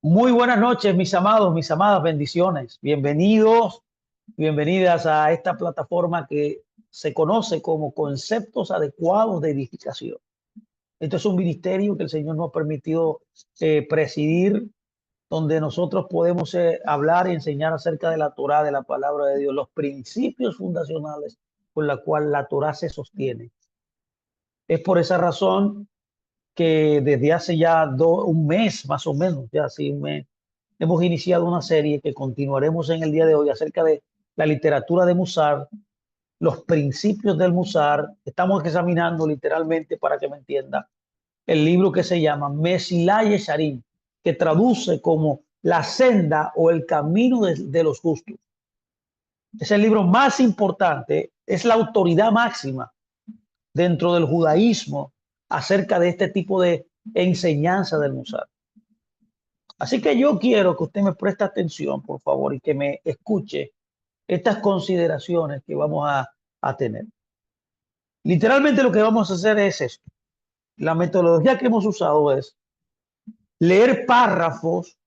Muy buenas noches, mis amados, mis amadas, bendiciones. Bienvenidos, bienvenidas a esta plataforma que se conoce como Conceptos Adecuados de Edificación. Esto es un ministerio que el Señor nos ha permitido presidir, donde nosotros podemos hablar y enseñar acerca de la Torá, de la palabra de Dios, los principios fundacionales con la cual la Torá se sostiene. Es por esa razón que desde hace ya un mes, más o menos, ya así un mes, hemos iniciado una serie que continuaremos en el día de hoy acerca de la literatura de Musar, los principios del Musar. Estamos examinando literalmente, para que me entienda, el libro que se llama Mesilá Yesharim, que traduce como la senda o el camino de los justos. Es el libro más importante, es la autoridad máxima dentro del judaísmo acerca de este tipo de enseñanza del Musar. Así que yo quiero que usted me preste atención, por favor, y que me escuche estas consideraciones que vamos a tener. Literalmente lo que vamos a hacer es esto. La metodología que hemos usado es leer párrafos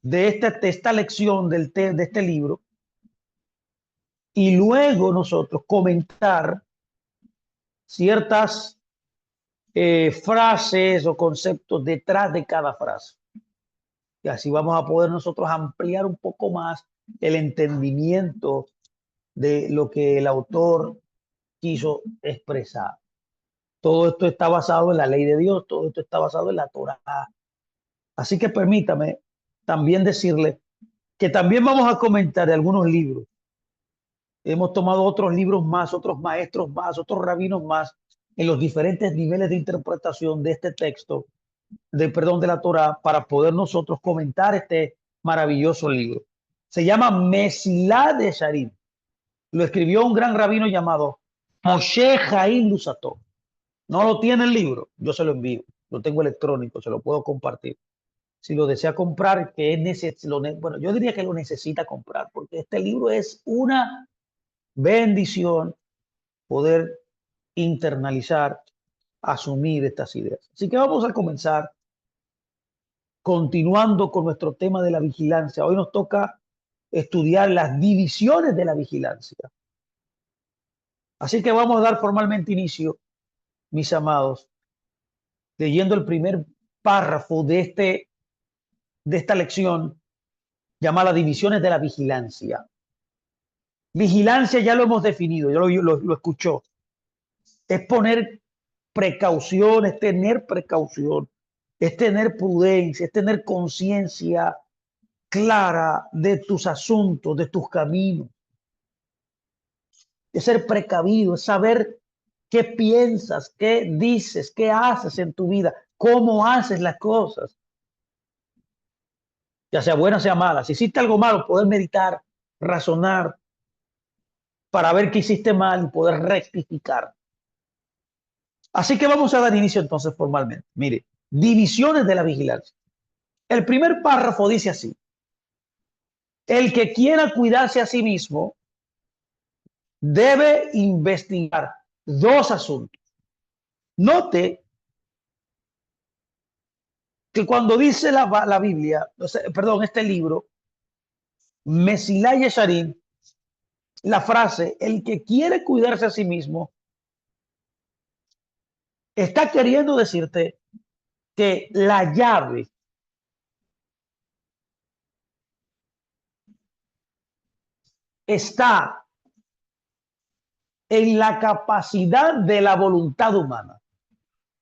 de esta lección de este libro y luego nosotros comentar ciertas frases o conceptos detrás de cada frase. Y así vamos a poder nosotros ampliar un poco más el entendimiento de lo que el autor quiso expresar. Todo esto está basado en la ley de Dios, todo esto está basado en la Torá. Así que permítame también decirle que también vamos a comentar de algunos libros. Hemos tomado otros libros más, otros maestros más, otros rabinos más en los diferentes niveles de interpretación de este texto, de la Torá, para poder nosotros comentar este maravilloso libro. Se llama Mesilá de Sharim. Lo escribió un gran rabino llamado Moshe Jaim Lusato. No lo tiene el libro, yo se lo envío. Lo tengo electrónico, se lo puedo compartir. Si lo desea comprar, que es bueno, yo diría que lo necesita comprar, porque este libro es una bendición poder internalizar, asumir estas ideas. Así que vamos a comenzar continuando con nuestro tema de la vigilancia. Hoy nos toca estudiar las divisiones de la vigilancia. Así que vamos a dar formalmente inicio, mis amados, leyendo el primer párrafo de esta lección llamada Divisiones de la Vigilancia. Vigilancia ya lo hemos definido, ya lo escuchó. Es poner precaución, es tener precaución, es tener prudencia, es tener conciencia clara de tus asuntos, de tus caminos. Es ser precavido, es saber qué piensas, qué dices, qué haces en tu vida, cómo haces las cosas, ya sea buena, sea mala. Si hiciste algo malo, poder meditar, razonar para ver qué hiciste mal y poder rectificar. Así que vamos a dar inicio entonces formalmente. Mire, divisiones de la vigilancia. El primer párrafo dice así: el que quiera cuidarse a sí mismo debe investigar dos asuntos. Note que cuando dice la Biblia, perdón, este libro, Mesilá Yesharim, la frase, el que quiere cuidarse a sí mismo, está queriendo decirte que la llave está en la capacidad de la voluntad humana.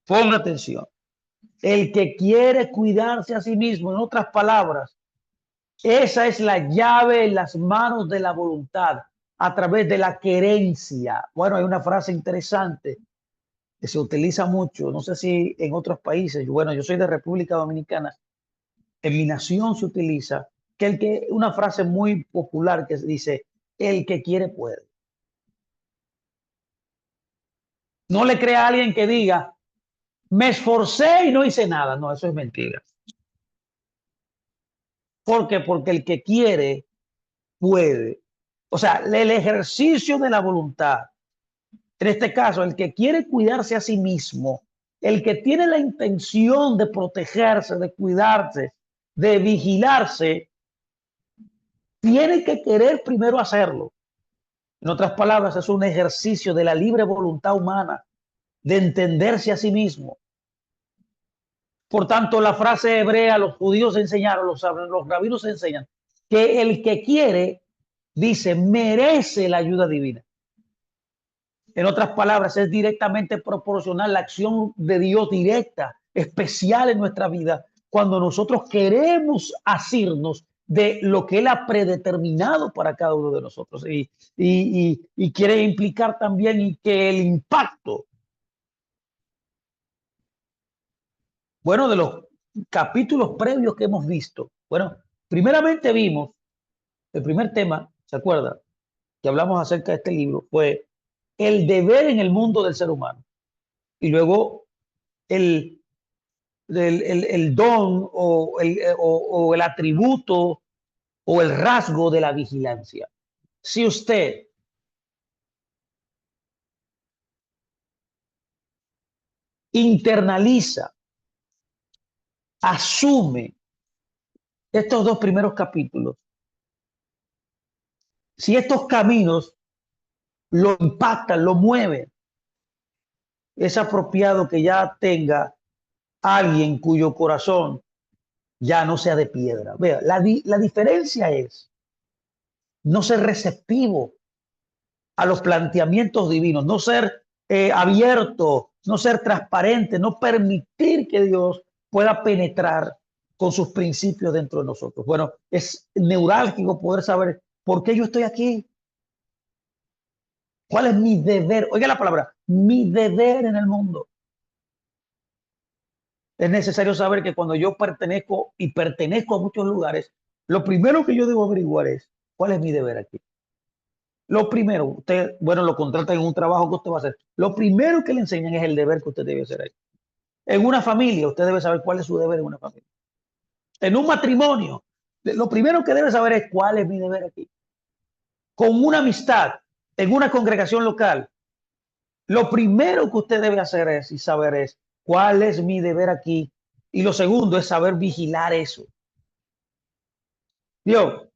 Ponga atención. El que quiere cuidarse a sí mismo, en otras palabras, esa es la llave en las manos de la voluntad a través de la querencia. Bueno, hay una frase interesante que se utiliza mucho, no sé si en otros países. Bueno, yo soy de República Dominicana, en mi nación se utiliza una frase muy popular que dice: el que quiere puede. No le crea a alguien que diga: me esforcé y no hice nada. No, eso es mentira. ¿Por qué? Porque el que quiere puede. O sea, el ejercicio de la voluntad, en este caso, el que quiere cuidarse a sí mismo, el que tiene la intención de protegerse, de cuidarse, de vigilarse, tiene que querer primero hacerlo. En otras palabras, es un ejercicio de la libre voluntad humana, de entenderse a sí mismo. Por tanto, la frase hebrea, los judíos enseñaron, los rabinos enseñan, que el que quiere, dice, merece la ayuda divina. En otras palabras, es directamente proporcional la acción de Dios directa, especial en nuestra vida, cuando nosotros queremos asirnos de lo que Él ha predeterminado para cada uno de nosotros. Y quiere implicar también que el impacto, bueno, de los capítulos previos que hemos visto. Bueno, primeramente vimos, el primer tema, ¿se acuerda? Que hablamos acerca de este libro, fue el deber en el mundo del ser humano. Y luego el, el don o el atributo o el rasgo de la vigilancia. Si usted internaliza, asume estos dos primeros capítulos, si estos caminos lo impactan, lo mueven, es apropiado que ya tenga alguien cuyo corazón ya no sea de piedra. Vea, la diferencia es no ser receptivo a los planteamientos divinos, no ser abierto, no ser transparente, no permitir que Dios pueda penetrar con sus principios dentro de nosotros. Bueno, es neurálgico poder saber por qué yo estoy aquí. ¿Cuál es mi deber? Oiga la palabra, mi deber en el mundo. Es necesario saber que cuando yo pertenezco a muchos lugares, lo primero que yo debo averiguar es cuál es mi deber aquí. Lo primero, usted, bueno, lo contratan en un trabajo que usted va a hacer. Lo primero que le enseñan es el deber que usted debe hacer ahí. En una familia, usted debe saber cuál es su deber en una familia. En un matrimonio, lo primero que debe saber es cuál es mi deber aquí. Con una amistad, en una congregación local, lo primero que usted debe hacer es y saber es cuál es mi deber aquí. Y lo segundo es saber vigilar eso. Dios,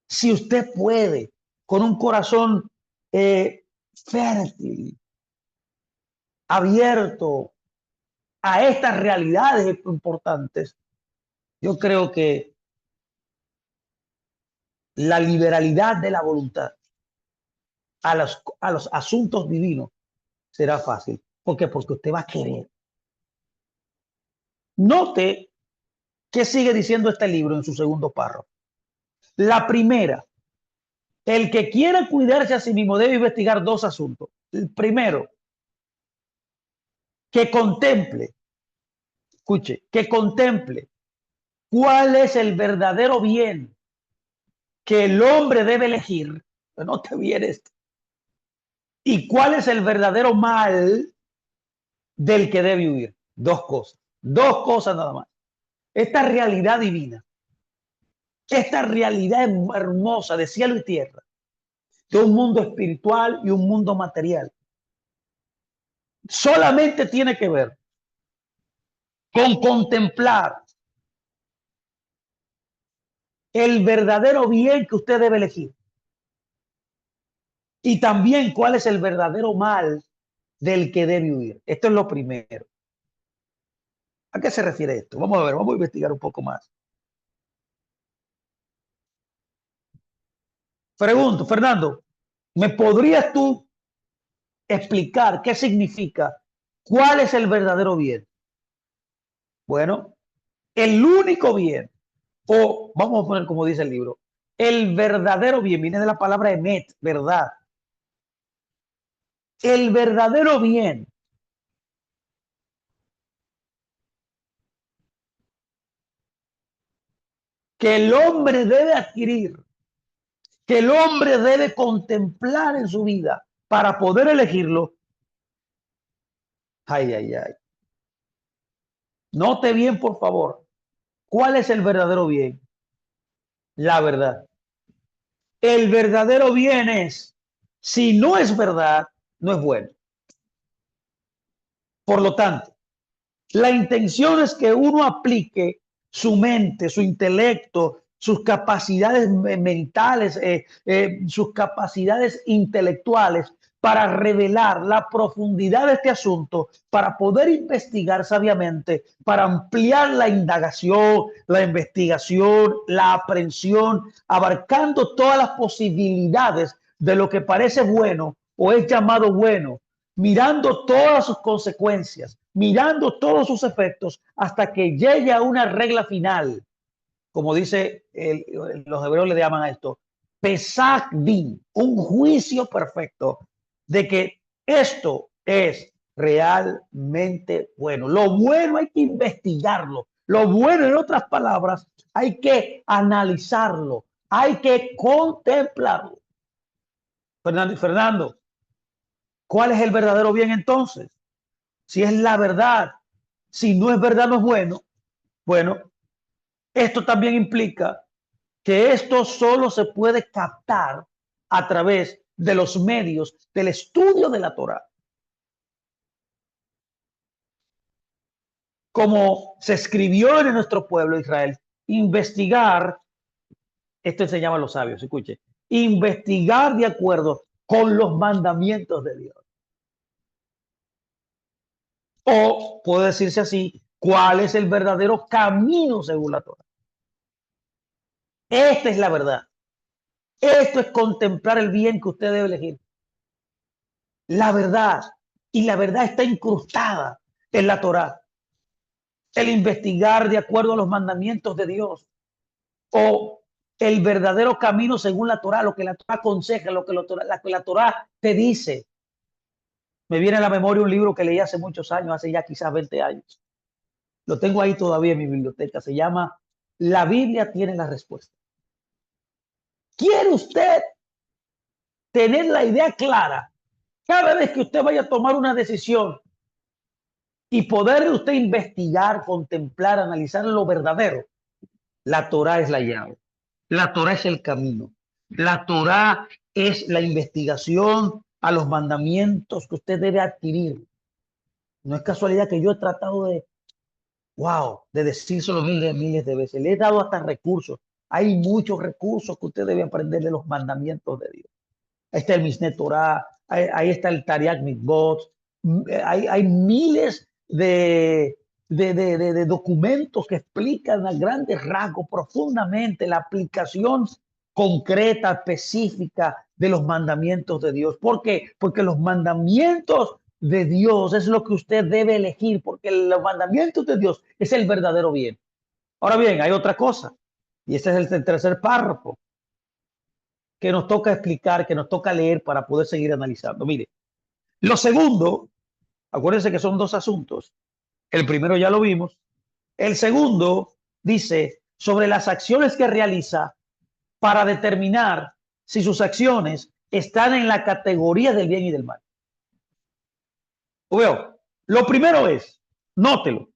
si usted puede, con un corazón fértil, abierto a estas realidades importantes, yo creo que la liberalidad de la voluntad a los asuntos divinos será fácil. ¿Por qué? Porque usted va a querer. Note qué sigue diciendo este libro en su segundo párrafo. La primera, el que quiera cuidarse a sí mismo debe investigar dos asuntos. El primero, que contemple, escuche, que contemple cuál es el verdadero bien que el hombre debe elegir. No te vienes. ¿Y cuál es el verdadero mal del que debe huir? Dos cosas nada más. Esta realidad divina, esta realidad hermosa de cielo y tierra, de un mundo espiritual y un mundo material, solamente tiene que ver con contemplar el verdadero bien que usted debe elegir y también cuál es el verdadero mal del que debe huir. Esto es lo primero. ¿A qué se refiere esto? Vamos a ver, vamos a investigar un poco más. Pregunto, Fernando, ¿me podrías tú explicar qué significa? ¿Cuál es el verdadero bien? Bueno, el único bien, o vamos a poner como dice el libro, el verdadero bien, viene de la palabra emet, verdad. El verdadero bien que el hombre debe adquirir, que el hombre debe contemplar en su vida para poder elegirlo. Ay, ay, ay. Note bien, por favor, ¿cuál es el verdadero bien? La verdad. El verdadero bien es, si no es verdad, no es bueno. Por lo tanto, la intención es que uno aplique su mente, su intelecto, sus capacidades mentales, sus capacidades intelectuales para revelar la profundidad de este asunto, para poder investigar sabiamente, para ampliar la indagación, la investigación, la aprehensión, abarcando todas las posibilidades de lo que parece bueno o es llamado bueno, mirando todas sus consecuencias, mirando todos sus efectos, hasta que llegue a una regla final. Como dice los hebreos le llaman a esto, Pesach Din, un juicio perfecto de que esto es realmente bueno. Lo bueno hay que investigarlo. Lo bueno, en otras palabras, hay que analizarlo, hay que contemplarlo. Fernando, ¿cuál es el verdadero bien entonces? Si es la verdad, si no es verdad, no es bueno. Bueno, esto también implica que esto solo se puede captar a través de los medios del estudio de la Torá. Como se escribió en nuestro pueblo Israel, investigar, esto enseñaban los sabios, escuche, investigar de acuerdo con los mandamientos de Dios. O puede decirse así, ¿cuál es el verdadero camino según la Torá? Esta es la verdad. Esto es contemplar el bien que usted debe elegir. La verdad. Y la verdad está incrustada en la Torá. El investigar de acuerdo a los mandamientos de Dios. O el verdadero camino según la Torá, lo que la Torá aconseja, lo que la Torá te dice. Me viene a la memoria un libro que leí hace muchos años, hace ya quizás 20 años. Lo tengo ahí todavía en mi biblioteca. Se llama La Biblia tiene la respuesta. ¿Quiere usted tener la idea clara cada vez que usted vaya a tomar una decisión y poder usted investigar, contemplar, analizar lo verdadero? La Torá es la llave. La Torá es el camino. La Torá es la investigación a los mandamientos que usted debe adquirir. No es casualidad que yo he tratado de decírselo miles de veces. Le he dado hasta recursos. Hay muchos recursos que usted debe aprender de los mandamientos de Dios. Ahí está el Mishneh Torah, ahí está el Tariq Mitzvot, hay miles de documentos que explican a grandes rasgos profundamente la aplicación concreta, específica de los mandamientos de Dios. ¿Por qué? Porque los mandamientos de Dios es lo que usted debe elegir, porque los mandamientos de Dios es el verdadero bien. Ahora bien, hay otra cosa, y este es el tercer párrafo que nos toca explicar, que nos toca leer para poder seguir analizando. Mire, lo segundo, acuérdense que son dos asuntos. El primero ya lo vimos. El segundo dice sobre las acciones que realiza para determinar si sus acciones están en la categoría del bien y del mal. Veo, lo primero es, nótelo,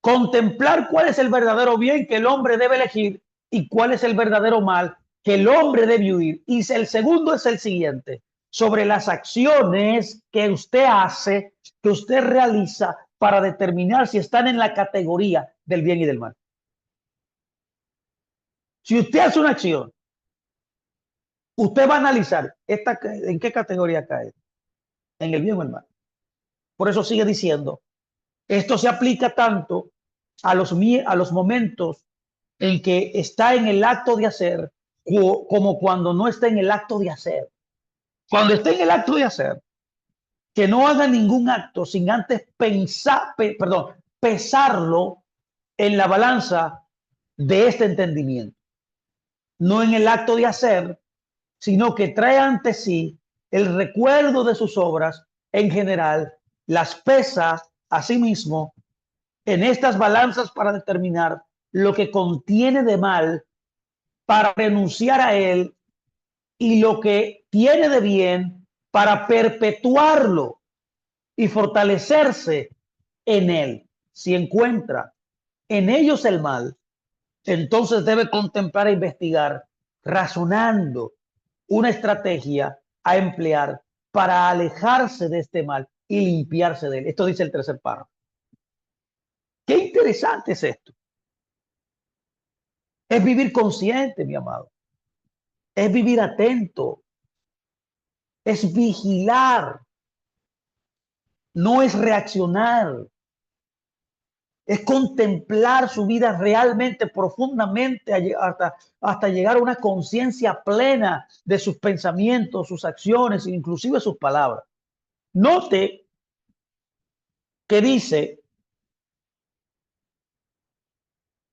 contemplar cuál es el verdadero bien que el hombre debe elegir y cuál es el verdadero mal que el hombre debe huir. Y el segundo es el siguiente, sobre las acciones que usted hace, que usted realiza para determinar si están en la categoría del bien y del mal. Si usted hace una acción, usted va a analizar en qué categoría cae, en el bien o el mal. Por eso sigue diciendo, esto se aplica tanto a los momentos en que está en el acto de hacer como cuando no está en el acto de hacer. Cuando está en el acto de hacer, que no haga ningún acto sin antes pesarlo en la balanza de este entendimiento. No en el acto de hacer, sino que trae ante sí el recuerdo de sus obras en general, las pesa a sí mismo en estas balanzas para determinar lo que contiene de mal, para renunciar a él, y lo que tiene de bien para perpetuarlo y fortalecerse en él. Si encuentra en ellos el mal, entonces debe contemplar e investigar, razonando una estrategia a emplear para alejarse de este mal y limpiarse de él. Esto dice el tercer párrafo. Qué interesante es esto. Es vivir consciente, mi amado. Es vivir atento. Es vigilar. No es reaccionar. Es contemplar su vida realmente, profundamente, hasta llegar a una conciencia plena de sus pensamientos, sus acciones, inclusive sus palabras. Note que dice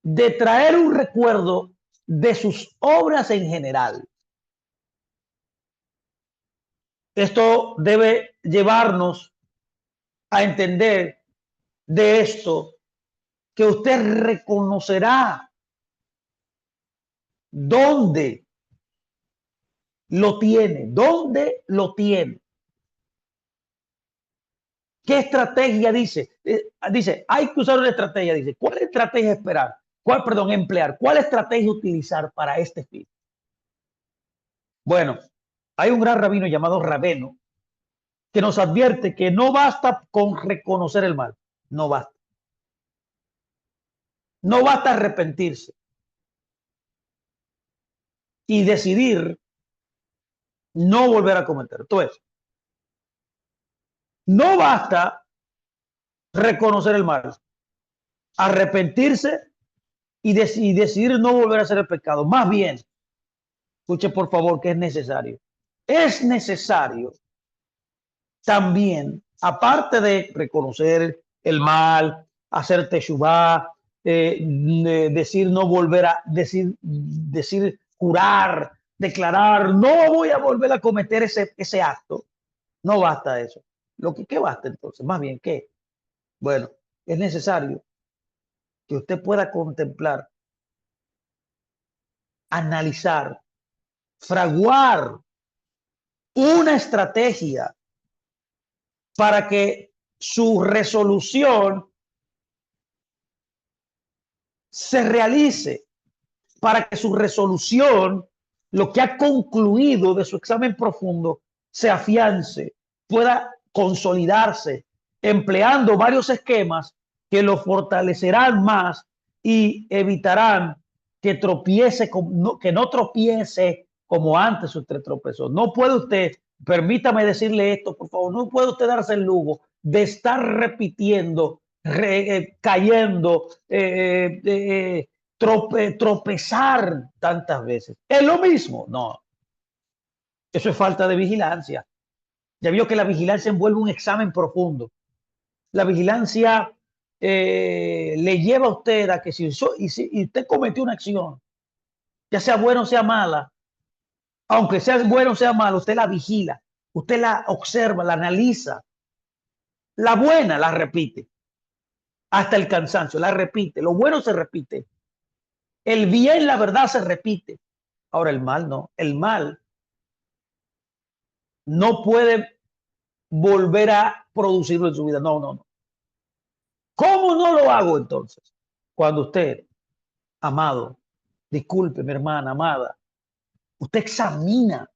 de traer un recuerdo de sus obras en general. Esto debe llevarnos a entender de esto que usted reconocerá dónde lo tiene. ¿Qué estrategia dice? Dice, hay que usar una estrategia. Dice, ¿cuál estrategia esperar? Emplear. ¿Cuál estrategia utilizar para este fin? Bueno, hay un gran rabino llamado Rabeno que nos advierte que no basta con reconocer el mal. No basta. No basta arrepentirse y decidir no volver a cometer. Entonces, no basta reconocer el mal, arrepentirse y decidir no volver a hacer el pecado. Más bien, escuche por favor que es necesario. Es necesario también, aparte de reconocer el mal, hacer teshuvá, decir no volver a decir jurar, declarar, no voy a volver a cometer ese acto. No basta eso. ¿Qué basta entonces? Más bien, ¿qué? Bueno, es necesario que usted pueda contemplar, analizar, fraguar una estrategia para que su resolución se realice, para que su resolución, lo que ha concluido de su examen profundo, se afiance, pueda consolidarse, empleando varios esquemas que lo fortalecerán más y evitarán que tropiece, que no tropiece como antes usted tropezó. No puede usted, permítame decirle esto, por favor, no puede usted darse el lujo de estar repitiendo, cayendo, tropezar tantas veces. ¿Es lo mismo? No, eso es falta de vigilancia. Ya vio que la vigilancia envuelve un examen profundo. La vigilancia le lleva a usted a que si usted cometió una acción, ya sea buena o sea mala, aunque sea buena o sea mala, usted la vigila, usted la observa, la analiza. La buena la repite hasta el cansancio, la repite. Lo bueno se repite. El bien, la verdad, se repite. Ahora el mal no. El mal no puede volver a producirlo en su vida. No, no, no. ¿Cómo no lo hago entonces? Cuando usted, amado, disculpe, mi hermana amada, usted examina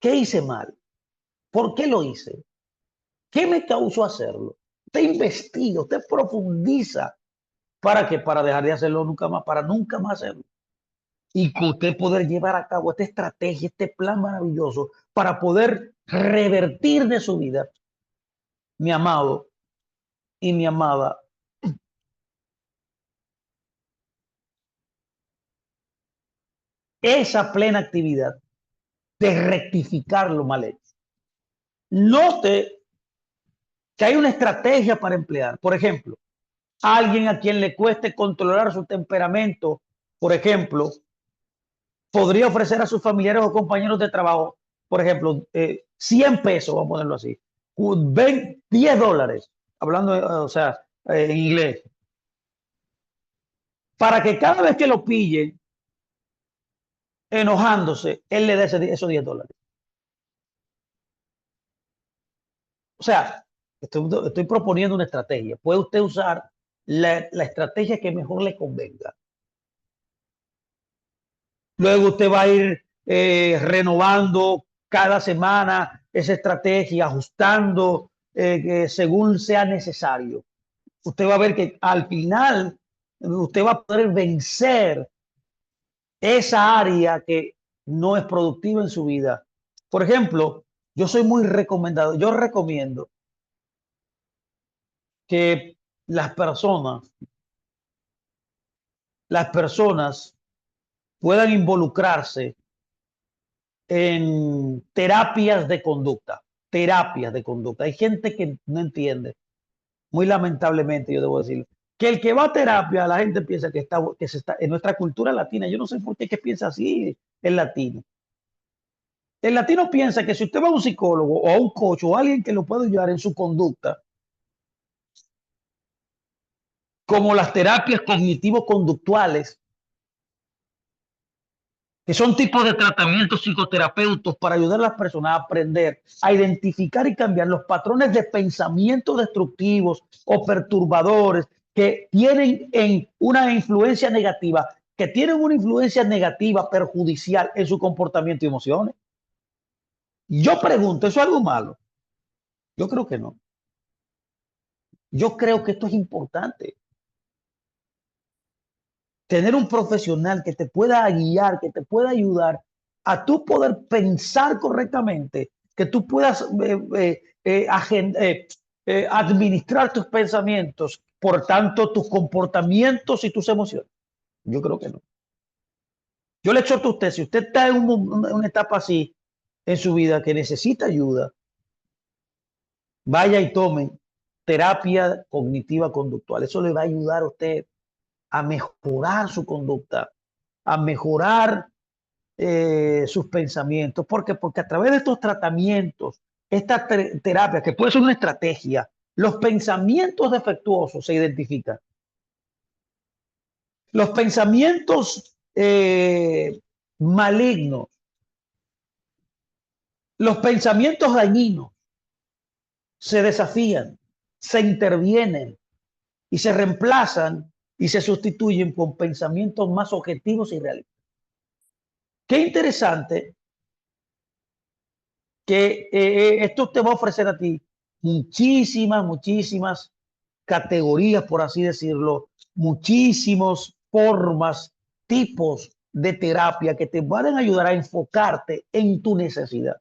qué hice mal, por qué lo hice, qué me causó hacerlo. Usted investiga, usted profundiza. ¿Para qué? Para dejar de hacerlo nunca más, para nunca más hacerlo. Y que usted poder llevar a cabo esta estrategia, este plan maravilloso para poder revertir de su vida, mi amado y mi amada, esa plena actividad de rectificar lo mal hecho. Note que hay una estrategia para emplear. Por ejemplo, alguien a quien le cueste controlar su temperamento, por ejemplo, podría ofrecer a sus familiares o compañeros de trabajo, por ejemplo, 100 pesos, vamos a ponerlo así, ven $10, hablando, o sea, en inglés, para que cada vez que lo pillen enojándose, él le dé esos $10. O sea, estoy proponiendo una estrategia. Puede usted usar la estrategia que mejor le convenga. Luego usted va a ir renovando cada semana esa estrategia, ajustando según sea necesario. usted va a ver que al final usted va a poder vencer esa área que no es productiva en su vida. Por ejemplo, yo soy muy recomendado, yo recomiendo que las personas, las personas puedan involucrarse en terapias de conducta, terapias de conducta. Hay gente que no entiende, muy lamentablemente yo debo decirlo, que el que va a terapia, la gente piensa que se está en nuestra cultura latina. Yo no sé por qué que piensa así el latino. El latino piensa que si usted va a un psicólogo o a un coach o a alguien que lo puede ayudar en su conducta, como las terapias cognitivo-conductuales, que son tipos de tratamientos psicoterapeutas para ayudar a las personas a aprender a identificar y cambiar los patrones de pensamiento destructivos o perturbadores que tienen una influencia negativa, perjudicial en su comportamiento y emociones. Yo pregunto, ¿eso es algo malo? Yo creo que no. Yo creo que esto es importante. Tener un profesional que te pueda guiar, que te pueda ayudar a tú poder pensar correctamente, que tú puedas administrar tus pensamientos, por tanto, tus comportamientos y tus emociones. Yo creo que no. Yo le exhorto a usted, si usted está en una etapa así en su vida que necesita ayuda, vaya y tome terapia cognitiva conductual. Eso le va a ayudar a usted a mejorar su conducta, a mejorar sus pensamientos. ¿Por qué? Porque a través de estos tratamientos, esta terapia, que puede ser una estrategia, los pensamientos defectuosos se identifican. Los pensamientos malignos, los pensamientos dañinos se desafían, se intervienen y se reemplazan y se sustituyen con pensamientos más objetivos y realistas. Qué interesante que esto te va a ofrecer a ti muchísimas categorías, por así decirlo, muchísimas formas, tipos de terapia que te van a ayudar a enfocarte en tu necesidad.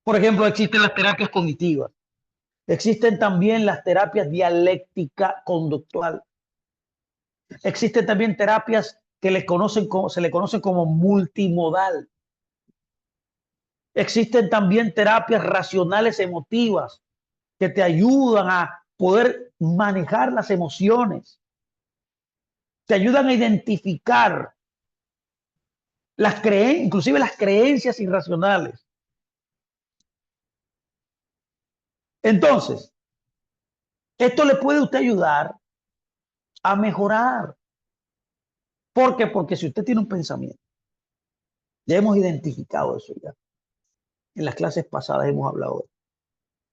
Por ejemplo, existen las terapias cognitivas, existen también las terapias dialéctica conductual, existen también terapias que se le conocen como multimodal. Existen también terapias racionales emotivas que te ayudan a poder manejar las emociones, te ayudan a identificar inclusive las creencias irracionales. Entonces, esto le puede a usted ayudar a mejorar. ¿Por qué? Porque si usted tiene un pensamiento, ya hemos identificado eso ya. En las clases pasadas hemos hablado de eso.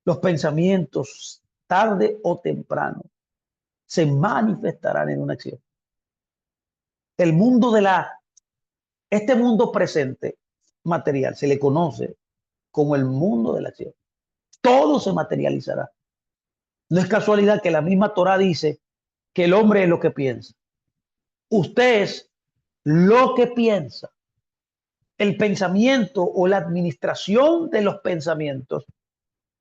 Los pensamientos, tarde o temprano, se manifestarán en una acción. El mundo este mundo presente material se le conoce como el mundo de la acción. Todo se materializará. No es casualidad que la misma Torá dice que el hombre es lo que piensa. Usted es lo que piensa. El pensamiento o la administración de los pensamientos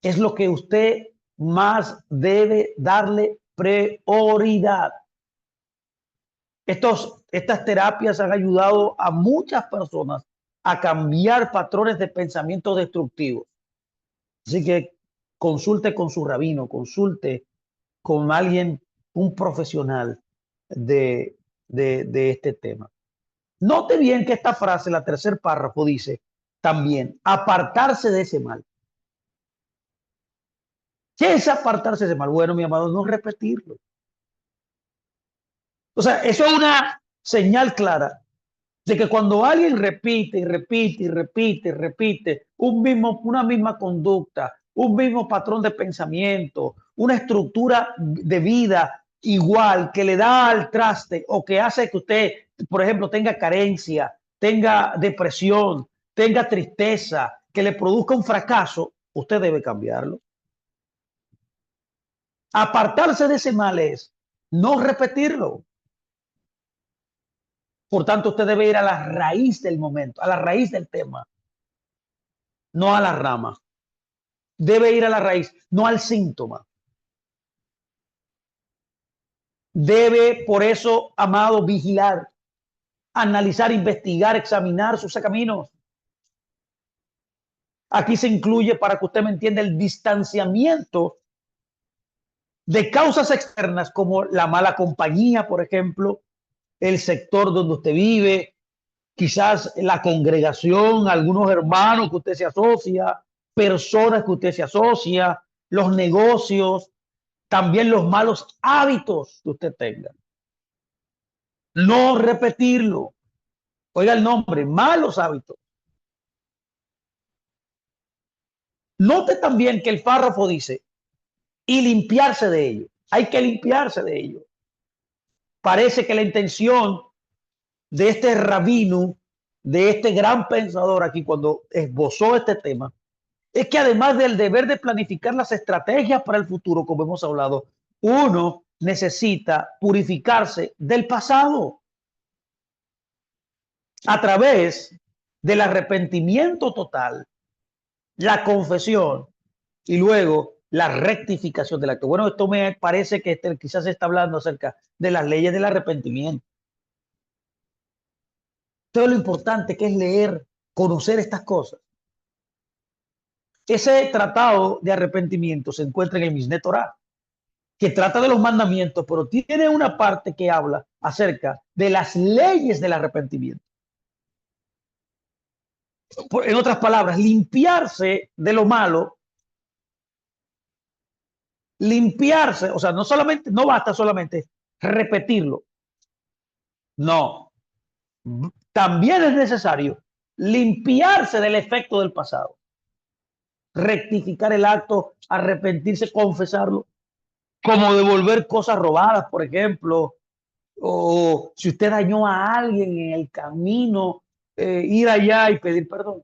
es lo que usted más debe darle prioridad. Estas terapias han ayudado a muchas personas a cambiar patrones de pensamiento destructivos. Así que consulte con su rabino, consulte con alguien, un profesional de este tema. Note bien que esta frase, la tercer párrafo, dice también apartarse de ese mal. ¿Qué es apartarse de ese mal? Bueno, mi amado, no repetirlo. O sea, eso es una señal clara de que cuando alguien repite y repite y repite y repite una misma conducta, un mismo patrón de pensamiento, una estructura de vida igual que le da al traste o que hace que usted, por ejemplo, tenga carencia, tenga depresión, tenga tristeza, que le produzca un fracaso, usted debe cambiarlo. Apartarse de ese mal es no repetirlo. Por tanto, usted debe ir a la raíz del momento, a la raíz del tema, no a la rama. Debe ir a la raíz, no al síntoma. Debe, por eso, amado, vigilar, analizar, investigar, examinar sus caminos. Aquí se incluye, para que usted me entienda, el distanciamiento de causas externas como la mala compañía, por ejemplo, el sector donde usted vive, quizás la congregación, algunos hermanos que usted se asocia, personas que usted se asocia, los negocios, también los malos hábitos que usted tenga. No repetirlo. Oiga el nombre, malos hábitos. Note también que el párrafo dice, y limpiarse de ello. Hay que limpiarse de ello. Parece que la intención de este rabino, de este gran pensador aquí, cuando esbozó este tema, es que además del deber de planificar las estrategias para el futuro, como hemos hablado, uno necesita purificarse del pasado a través del arrepentimiento total, la confesión y luego la rectificación del acto. Bueno, esto me parece que quizás se está hablando acerca de las leyes del arrepentimiento. Todo lo importante que es leer, conocer estas cosas. Ese tratado de arrepentimiento se encuentra en el Mishneh Torah, que trata de los mandamientos, pero tiene una parte que habla acerca de las leyes del arrepentimiento. En otras palabras, limpiarse de lo malo, limpiarse, o sea, no solamente, no basta solamente repetirlo, no, también es necesario limpiarse del efecto del pasado, rectificar el acto, arrepentirse, confesarlo, como devolver cosas robadas, por ejemplo, o si usted dañó a alguien en el camino, ir allá y pedir perdón.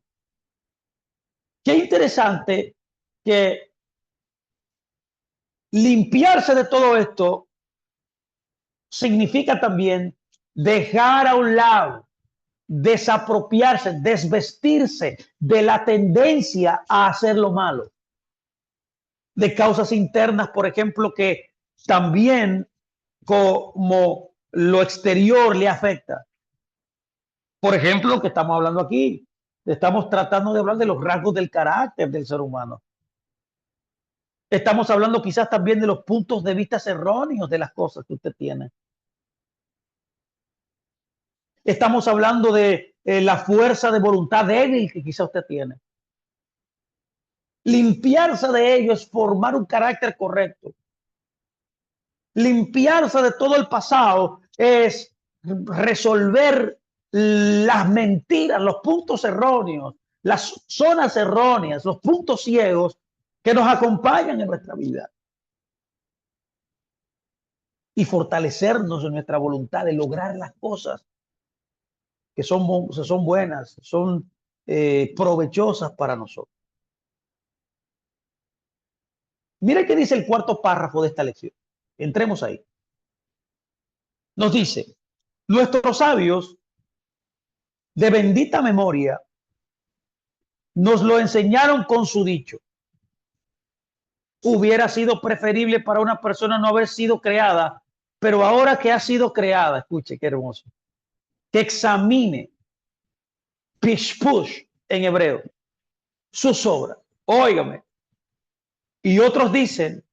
Qué interesante que limpiarse de todo esto significa también dejar a un lado, desapropiarse, desvestirse de la tendencia a hacer lo malo, de causas internas, por ejemplo, que también como lo exterior le afecta. Por ejemplo, lo que estamos hablando aquí, estamos tratando de hablar de los rasgos del carácter del ser humano. Estamos hablando quizás también de los puntos de vista erróneos de las cosas que usted tiene. Estamos hablando de la fuerza de voluntad débil que quizás usted tiene. Limpiarse de ello es formar un carácter correcto. Limpiarse de todo el pasado es resolver las mentiras, los puntos erróneos, las zonas erróneas, los puntos ciegos que nos acompañan en nuestra vida. Y fortalecernos en nuestra voluntad de lograr las cosas que son buenas, son provechosas para nosotros. Mira qué dice el cuarto párrafo de esta lección. Entremos ahí. Nos dice, nuestros sabios de bendita memoria nos lo enseñaron con su dicho. Hubiera sido preferible para una persona no haber sido creada, pero ahora que ha sido creada, escuche qué hermoso, que examine, pishpush en hebreo, sus obras. Óigame. Y otros dicen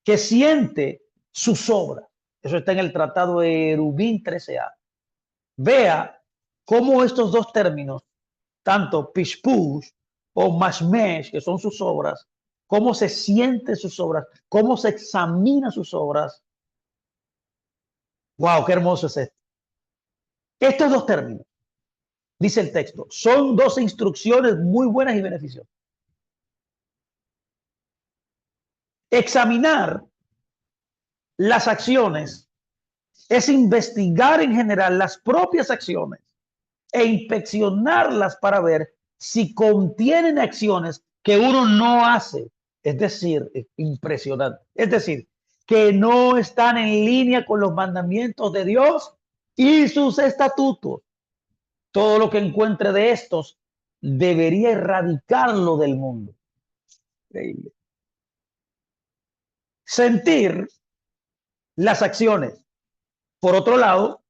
que siente sus obras. Eso está en el tratado de Erubín 13a. Vea cómo estos dos términos, tanto pishpush o mashmesh, que son sus obras, cómo se siente sus obras, cómo se examina sus obras. ¡Wow! ¡Qué hermoso es esto! Estos dos términos, dice el texto, son dos instrucciones muy buenas y beneficiosas. Examinar las acciones es investigar en general las propias acciones e inspeccionarlas para ver si contienen acciones que uno no hace. Es decir, es impresionante. Es decir, que no están en línea con los mandamientos de Dios y sus estatutos. Todo lo que encuentre de estos debería erradicarlo del mundo. Increíble. Sentir las acciones, por otro lado,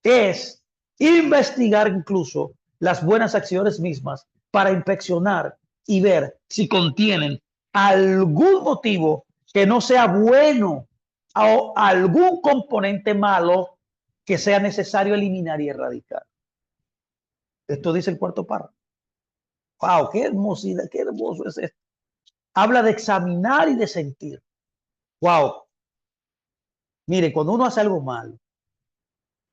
es investigar incluso las buenas acciones mismas para inspeccionar y ver si contienen algún motivo que no sea bueno o algún componente malo que sea necesario eliminar y erradicar. Esto dice el cuarto párrafo. ¡Wow! ¡Qué hermosidad! ¡Qué hermoso es esto! Habla de examinar y de sentir. ¡Wow! Mire, cuando uno hace algo mal,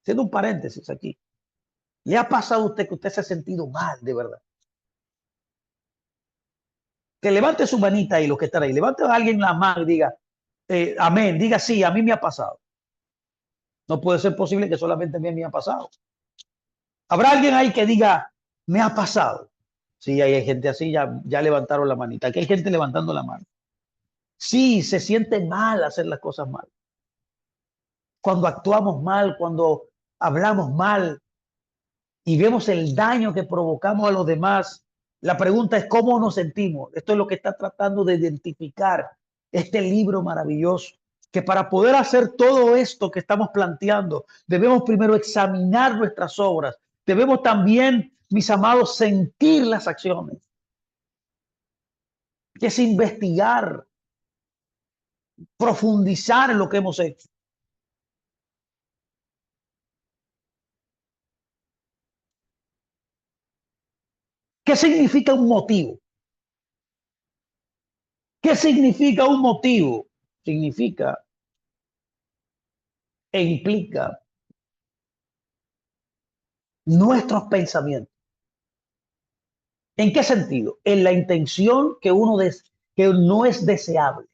haciendo un paréntesis aquí, ¿le ha pasado a usted que usted se ha sentido mal de verdad? Que levante su manita y los que están ahí, levante a alguien la mano y diga, amén, diga sí, a mí me ha pasado. No puede ser posible que solamente a mí me ha pasado. ¿Habrá alguien ahí que diga, me ha pasado? Sí, hay gente así, ya levantaron la manita. Aquí hay gente levantando la mano. Sí, se siente mal hacer las cosas mal. Cuando actuamos mal, cuando hablamos mal y vemos el daño que provocamos a los demás, la pregunta es cómo nos sentimos. Esto es lo que está tratando de identificar este libro maravilloso, que para poder hacer todo esto que estamos planteando, debemos primero examinar nuestras obras. Debemos también, mis amados, sentir las acciones, que es investigar, profundizar en lo que hemos hecho. ¿Qué significa un motivo? ¿Qué significa un motivo? Significa e implica nuestros pensamientos. ¿En qué sentido? En la intención que que no es deseable.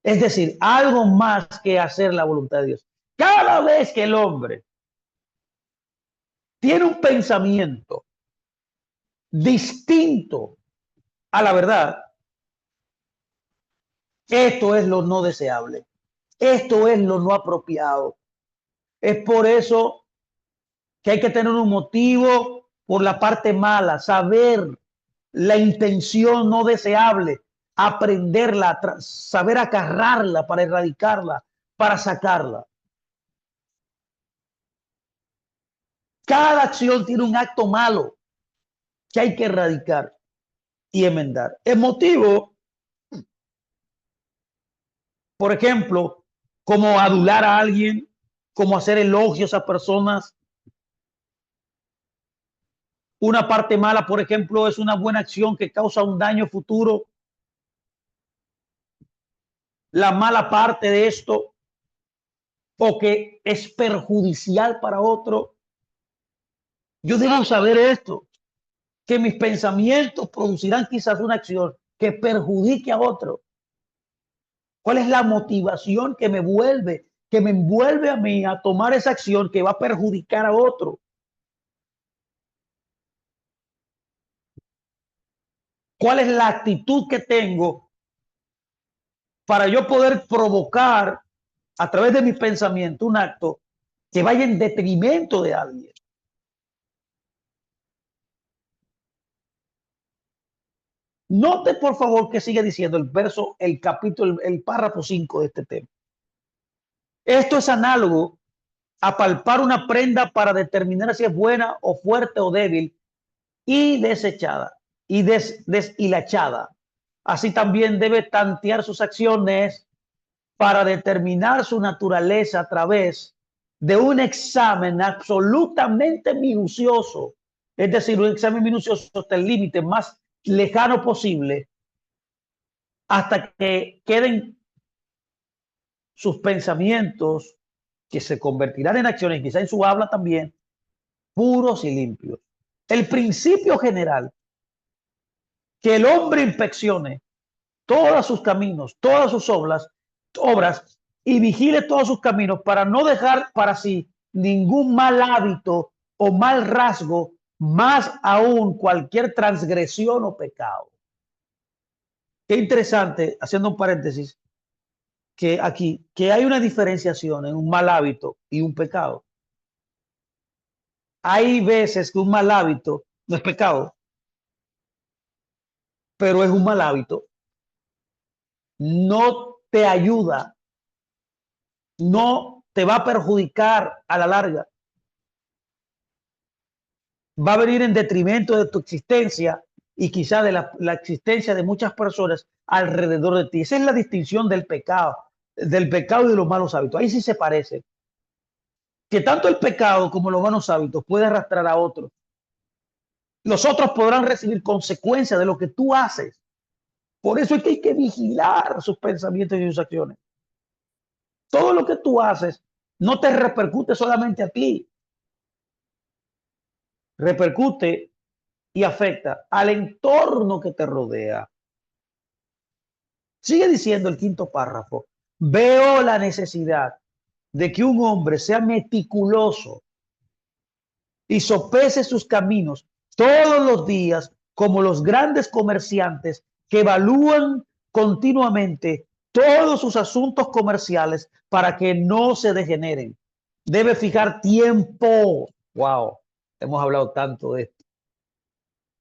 Es decir, algo más que hacer la voluntad de Dios. Cada vez que el hombre tiene un pensamiento distinto a la verdad, esto es lo no deseable. Esto es lo no apropiado. Es por eso que hay que tener un motivo por la parte mala, saber la intención no deseable, aprenderla, saber agarrarla para erradicarla, para sacarla. Cada acción tiene un acto malo que hay que erradicar y enmendar. El motivo, por ejemplo, como adular a alguien, como hacer elogios a personas. Una parte mala, por ejemplo, es una buena acción que causa un daño futuro. La mala parte de esto o que es perjudicial para otro. Yo debo saber esto, que mis pensamientos producirán quizás una acción que perjudique a otro. ¿Cuál es la motivación que me envuelve a mí a tomar esa acción que va a perjudicar a otro? ¿Cuál es la actitud que tengo para yo poder provocar a través de mi pensamiento un acto que vaya en detrimento de alguien? Note por favor que sigue diciendo el capítulo, el párrafo 5 de este tema. Esto es análogo a palpar una prenda para determinar si es buena o fuerte o débil y desechada y deshilachada. Así también debe tantear sus acciones para determinar su naturaleza a través de un examen absolutamente minucioso, es decir, un examen minucioso hasta el límite más lejano posible, hasta que queden sus pensamientos, que se convertirán en acciones, quizá en su habla también, puros y limpios. El principio general, que el hombre inspeccione todos sus caminos, todas sus obras y vigile todos sus caminos para no dejar para sí ningún mal hábito o mal rasgo, más aún cualquier transgresión o pecado. Qué interesante, haciendo un paréntesis, que aquí, que hay una diferenciación en un mal hábito y un pecado. Hay veces que un mal hábito no es pecado, pero es un mal hábito. No te ayuda, no te va a perjudicar a la larga. Va a venir en detrimento de tu existencia y quizá de la existencia de muchas personas alrededor de ti. Esa es la distinción del pecado y de los malos hábitos. Ahí sí se parece. Que tanto el pecado como los malos hábitos puede arrastrar a otros. Los otros podrán recibir consecuencias de lo que tú haces. Por eso es que hay que vigilar sus pensamientos y sus acciones. Todo lo que tú haces no te repercute solamente a ti, repercute y afecta al entorno que te rodea. Sigue diciendo el quinto párrafo. Veo la necesidad de que un hombre sea meticuloso y sopese sus caminos todos los días como los grandes comerciantes que evalúan continuamente todos sus asuntos comerciales para que no se degeneren. Debe fijar tiempo. Wow, hemos hablado tanto de esto.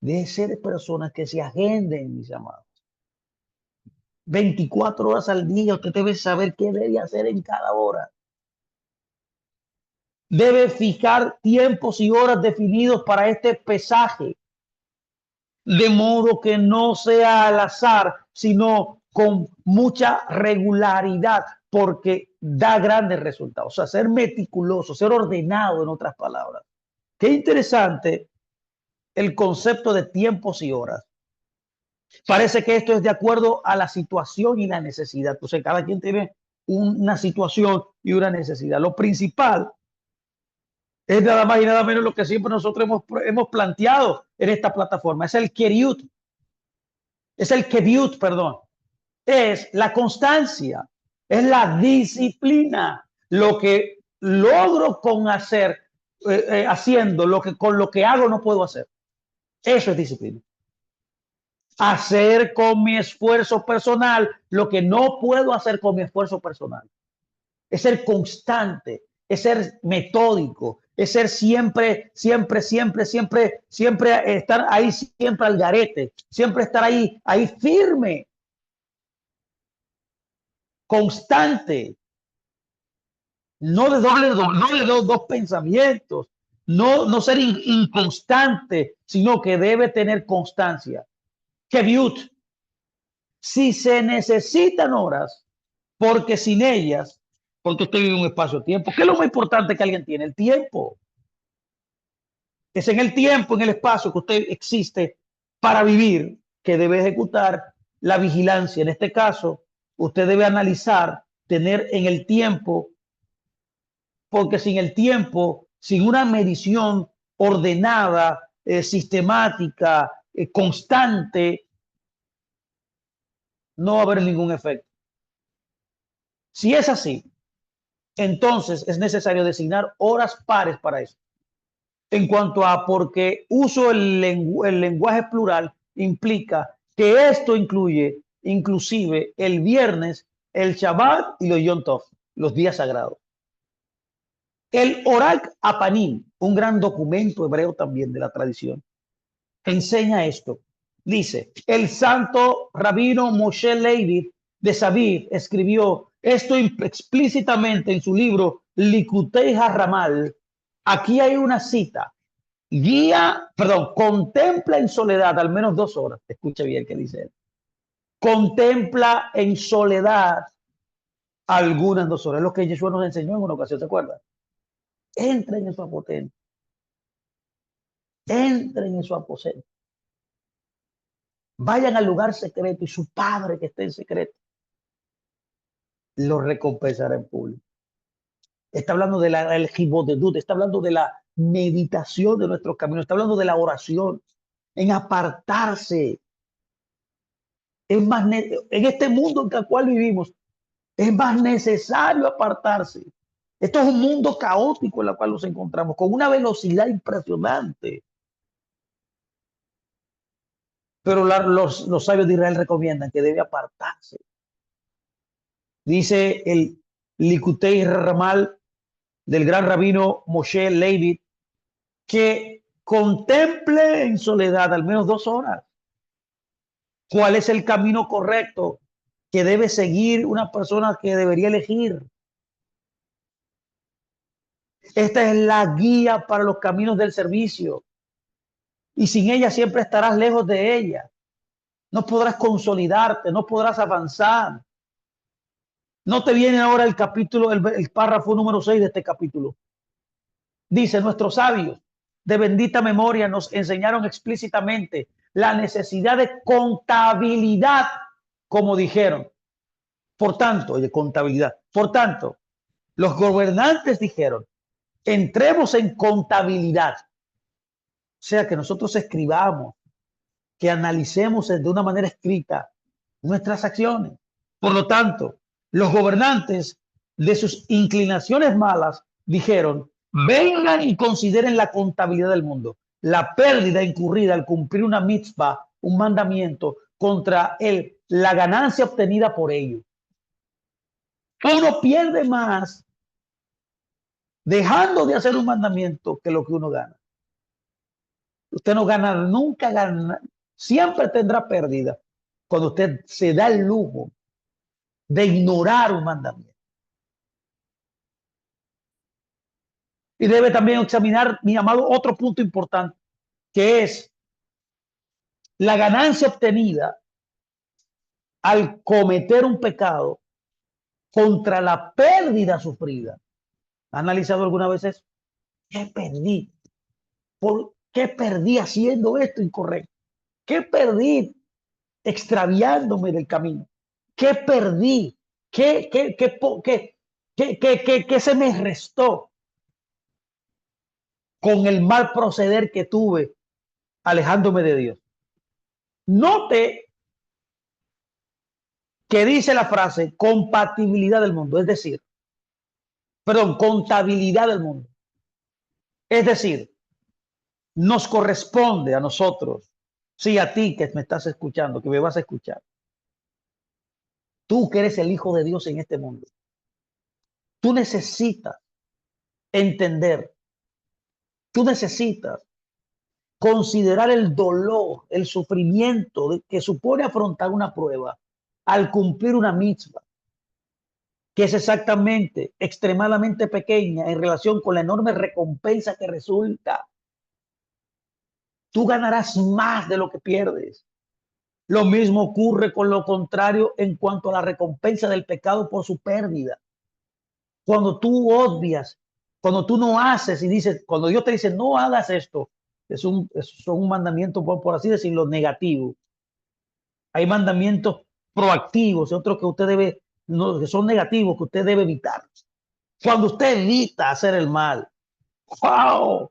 Debe ser personas que se agenden, mis amados. 24 horas al día, usted debe saber qué debe hacer en cada hora. Debe fijar tiempos y horas definidos para este pesaje, de modo que no sea al azar, sino con mucha regularidad, porque da grandes resultados. O sea, ser meticuloso, ser ordenado, en otras palabras. Qué interesante el concepto de tiempos y horas. Parece que esto es de acuerdo a la situación y la necesidad. Entonces, cada quien tiene una situación y una necesidad. Lo principal es nada más y nada menos lo que siempre nosotros hemos planteado en esta plataforma. Es el keviut, perdón. Es la constancia, es la disciplina. Lo que logro con hacer, haciendo lo que con lo que hago no puedo hacer. Eso es disciplina. Hacer con mi esfuerzo personal lo que no puedo hacer con mi esfuerzo personal. Es ser constante, es ser metódico, es ser siempre, siempre, siempre, siempre, siempre estar ahí, siempre al garete, siempre estar ahí, ahí firme, constante, no de dos pensamientos, no ser inconstante, sino que debe tener constancia. Keviut, si se necesitan horas, porque sin ellas, porque usted vive en un espacio-tiempo, ¿qué es lo más importante que alguien tiene? El tiempo. Es en el tiempo, en el espacio que usted existe para vivir, que debe ejecutar la vigilancia. En este caso, usted debe analizar, tener en el tiempo, porque sin el tiempo, sin una medición ordenada, sistemática, constante, no va a haber ningún efecto. Si es así, entonces es necesario designar horas pares para eso. En cuanto a porque uso el lenguaje plural, implica que esto incluye inclusive el viernes, el Shabbat y los Yom Tov, los días sagrados. El Orak Apanim, un gran documento hebreo también de la tradición, enseña esto. Dice, el santo rabino Moshe Levi de Saviv escribió esto explícitamente en su libro Likutei HaRamal. Aquí hay una cita. Contempla en soledad al menos 2 horas. Escuche bien qué dice él. Contempla en soledad algunas 2 horas. Es lo que Jesús nos enseñó en una ocasión, ¿se acuerdan? Entren en su aposento. Entren en su aposento. Vayan al lugar secreto y su Padre que está en secreto lo recompensará en público. Está hablando de el Jibodedut, está hablando de la meditación de nuestros caminos, está hablando de la oración, en apartarse. Es más, en este mundo en el cual vivimos, es más necesario apartarse. Esto es un mundo caótico en el cual nos encontramos, con una velocidad impresionante. Pero los sabios de Israel recomiendan que debe apartarse. Dice el Likutei Ramal del gran rabino Moshe Leibit que contemple en soledad al menos 2 horas cuál es el camino correcto que debe seguir una persona que debería elegir. Esta es la guía para los caminos del servicio y sin ella siempre estarás lejos de ella. No podrás consolidarte, no podrás avanzar. No te viene ahora el capítulo, el párrafo número 6 de este capítulo. Dice, nuestros sabios de bendita memoria nos enseñaron explícitamente la necesidad de contabilidad, como dijeron. Por tanto, oye, contabilidad. Por tanto, los gobernantes dijeron, entremos en contabilidad. O sea, que nosotros escribamos, que analicemos de una manera escrita nuestras acciones. Por lo tanto, los gobernantes de sus inclinaciones malas dijeron, vengan y consideren la contabilidad del mundo, la pérdida incurrida al cumplir una mitzvah, un mandamiento, contra la ganancia obtenida por ello. Uno pierde más dejando de hacer un mandamiento que lo que uno gana. Usted no gana, nunca gana, siempre tendrá pérdida cuando usted se da el lujo de ignorar un mandamiento. Y debe también examinar, mi amado, otro punto importante, que es la ganancia obtenida al cometer un pecado contra la pérdida sufrida. ¿Ha analizado alguna vez eso? ¿Qué perdí? ¿Por qué perdí haciendo esto incorrecto? ¿Qué perdí extraviándome del camino? ¿Qué perdí? ¿Qué se me restó con el mal proceder que tuve alejándome de Dios? Note que dice la frase compatibilidad del mundo, es decir, perdón, contabilidad del mundo. Es decir, nos corresponde a nosotros, sí, a ti que me estás escuchando, que me vas a escuchar, tú que eres el Hijo de Dios en este mundo, tú necesitas entender, tú necesitas considerar el dolor, el sufrimiento que supone afrontar una prueba al cumplir una mitzvah, que es exactamente extremadamente pequeña en relación con la enorme recompensa que resulta. Tú ganarás más de lo que pierdes. Lo mismo ocurre con lo contrario en cuanto a la recompensa del pecado por su pérdida. Cuando tú obvias, cuando tú no haces y dices, cuando Dios te dice no hagas esto, son un mandamiento, por así decirlo, negativo. Hay mandamientos proactivos, otros que usted debe, no, que son negativos, que usted debe evitar. Cuando usted evita hacer el mal, ¡wow!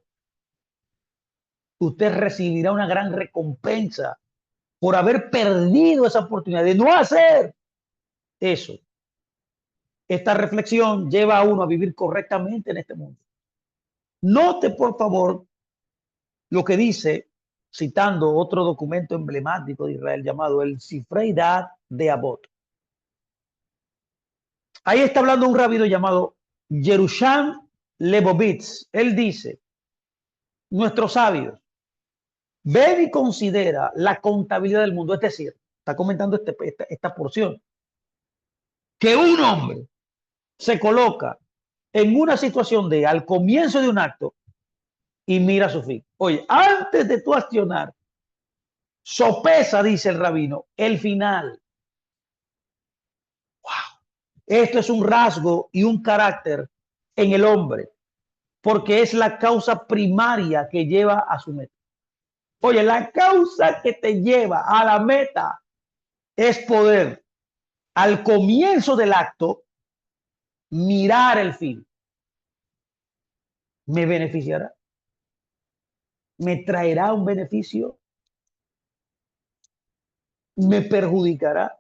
Usted recibirá una gran recompensa por haber perdido esa oportunidad de no hacer eso. Esta reflexión lleva a uno a vivir correctamente en este mundo. Note, por favor, lo que dice, citando otro documento emblemático de Israel llamado el Sifrei Da'at de Abot. Ahí está hablando un rabino llamado Yerusham Lebovitz. Él dice, nuestros sabios, ven y considera la contabilidad del mundo. Es decir, está comentando esta porción, que un hombre se coloca en una situación de al comienzo de un acto y mira su fin. Oye, antes de tu accionar, sopesa, dice el rabino, el final. Wow. Esto es un rasgo y un carácter en el hombre, porque es la causa primaria que lleva a su meta. Oye, la causa que te lleva a la meta es poder, al comienzo del acto, mirar el fin. ¿Me beneficiará? ¿Me traerá un beneficio? ¿Me perjudicará?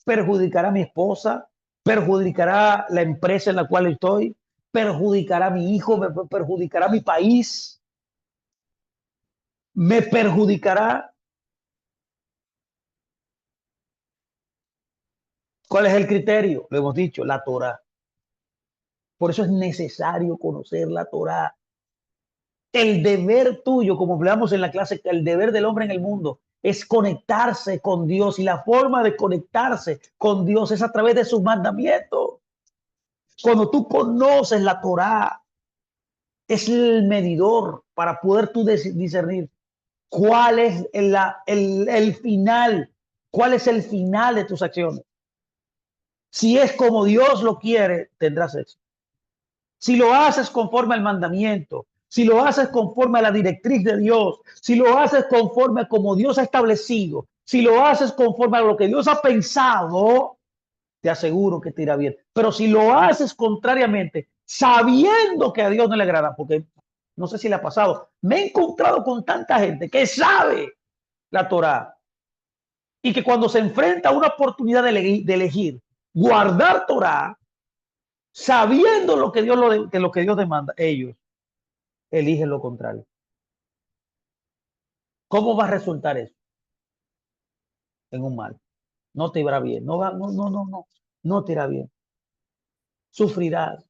¿Perjudicará a mi esposa? ¿Perjudicará la empresa en la cual estoy? ¿Perjudicará a mi hijo? ¿Me perjudicará a mi país? ¿Me perjudicará? ¿Cuál es el criterio? Lo hemos dicho, la Torá. Por eso es necesario conocer la Torá. El deber tuyo, como hablamos en la clase, el deber del hombre en el mundo es conectarse con Dios, y la forma de conectarse con Dios es a través de sus mandamientos. Cuando tú conoces la Torá, es el medidor para poder tú discernir cuál es el final, cuál es el final de tus acciones. Si es como Dios lo quiere, tendrás éxito. Si lo haces conforme al mandamiento, si lo haces conforme a la directriz de Dios, si lo haces conforme a como Dios ha establecido, si lo haces conforme a lo que Dios ha pensado, te aseguro que te irá bien. Pero si lo haces contrariamente, sabiendo que a Dios no le agrada, porque no sé si le ha pasado, me he encontrado con tanta gente que sabe la Torá y que cuando se enfrenta a una oportunidad de elegir guardar Torá, sabiendo lo que Dios demanda, ellos eligen lo contrario. ¿Cómo va a resultar eso? En un mal. No te irá bien. No te irá bien. Sufrirás.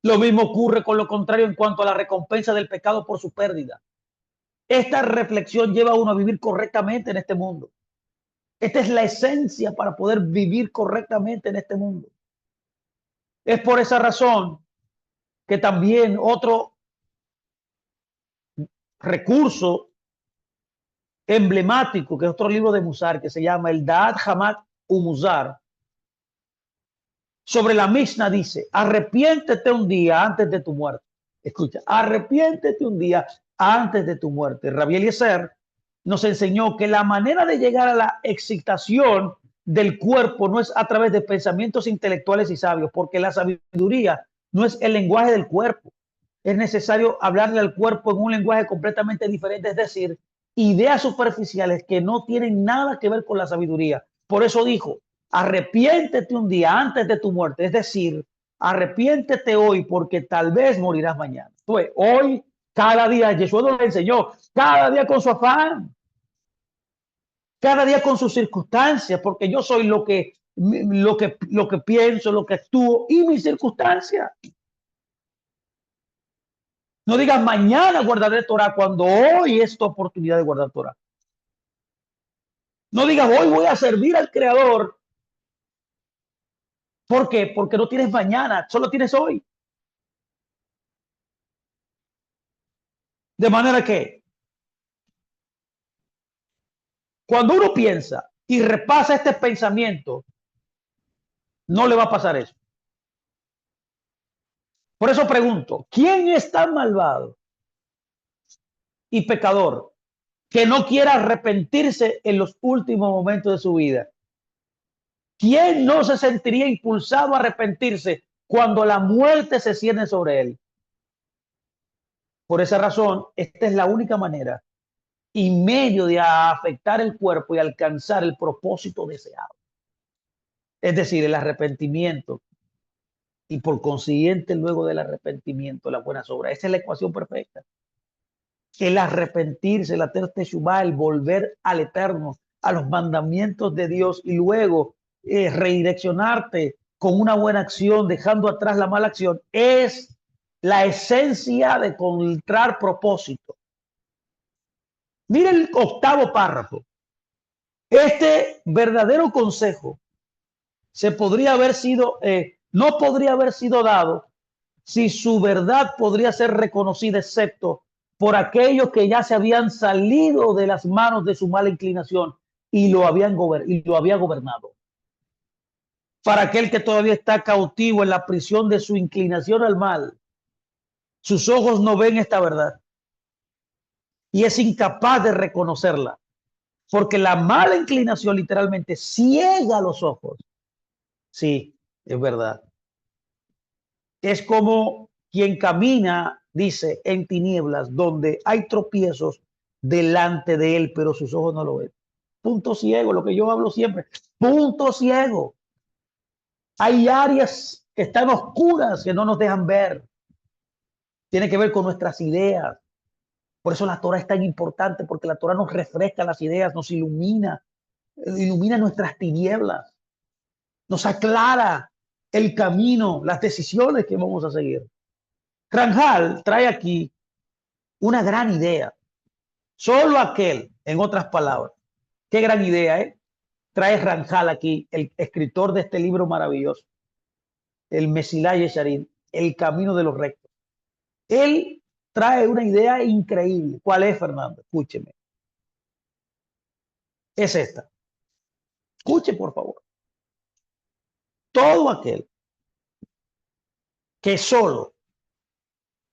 Lo mismo ocurre con lo contrario en cuanto a la recompensa del pecado por su pérdida. Esta reflexión lleva a uno a vivir correctamente en este mundo. Esta es la esencia para poder vivir correctamente en este mundo. Es por esa razón que también otro recurso emblemático, que es otro libro de Musar, que se llama el Da'at Hamat Musar, sobre la Mishnah dice: arrepiéntete un día antes de tu muerte. Escucha, arrepiéntete un día antes de tu muerte. Rabbi Eliezer nos enseñó que la manera de llegar a la excitación del cuerpo no es a través de pensamientos intelectuales y sabios, porque la sabiduría no es el lenguaje del cuerpo. Es necesario hablarle al cuerpo en un lenguaje completamente diferente, es decir, ideas superficiales que no tienen nada que ver con la sabiduría. Por eso dijo: arrepiéntete un día antes de tu muerte, es decir, arrepiéntete hoy porque tal vez morirás mañana. Pues hoy, cada día, Jesús nos enseñó, cada día con su afán, cada día con sus circunstancias, porque yo soy lo que pienso, lo que actúo y mis circunstancias. No digas mañana guardaré Torah cuando hoy es tu oportunidad de guardar Torah. No digas hoy voy a servir al Creador. ¿Por qué? Porque no tienes mañana, solo tienes hoy. De manera que cuando uno piensa y repasa este pensamiento, no le va a pasar eso. Por eso pregunto, ¿quién es tan malvado y pecador que no quiera arrepentirse en los últimos momentos de su vida? ¿Quién no se sentiría impulsado a arrepentirse cuando la muerte se cierne sobre él? Por esa razón, esta es la única manera y medio de afectar el cuerpo y alcanzar el propósito deseado. Es decir, el arrepentimiento y por consiguiente luego del arrepentimiento las buenas obras. Esa es la ecuación perfecta. El arrepentirse, el hacer teshuvá, el volver al eterno, a los mandamientos de Dios y luego redireccionarte con una buena acción, dejando atrás la mala acción, es la esencia de encontrar propósito. Mira el octavo párrafo. Este verdadero consejo se podría haber sido, no podría haber sido dado si su verdad podría ser reconocida, excepto por aquellos que ya se habían salido de las manos de su mala inclinación y lo habían gobernado. Para aquel que todavía está cautivo en la prisión de su inclinación al mal, sus ojos no ven esta verdad y es incapaz de reconocerla, porque la mala inclinación literalmente ciega los ojos. Sí, es verdad. Es como quien camina, dice, en tinieblas, donde hay tropiezos delante de él, pero sus ojos no lo ven. Punto ciego, lo que yo hablo siempre. Punto ciego. Hay áreas que están oscuras que no nos dejan ver. Tiene que ver con nuestras ideas. Por eso la Torah es tan importante, porque la Torah nos refresca las ideas, nos ilumina, ilumina nuestras tinieblas. nos aclara el camino, las decisiones que vamos a seguir. Ranjal trae aquí una gran idea. Solo aquel, en otras palabras, qué gran idea, ¿eh? Trae Ranjal aquí, el escritor de este libro maravilloso, el Mesilá Yesharim, el camino de los rectos. Él trae una idea increíble. ¿Cuál es, Fernando? Escúcheme. Es esta. Escuche, por favor. Todo aquel que solo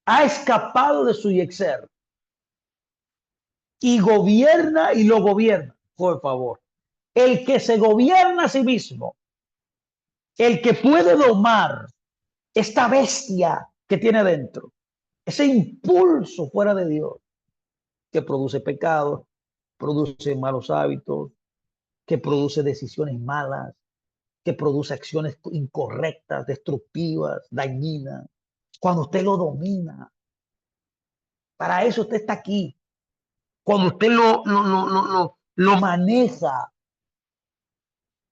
ha escapado de su yexer y gobierna y lo gobierna, por favor. El que se gobierna a sí mismo, el que puede domar esta bestia que tiene dentro, ese impulso fuera de Dios que produce pecado, produce malos hábitos, que produce decisiones malas, que produce acciones incorrectas, destructivas, dañinas. Cuando usted lo domina, para eso usted está aquí. Cuando usted lo maneja,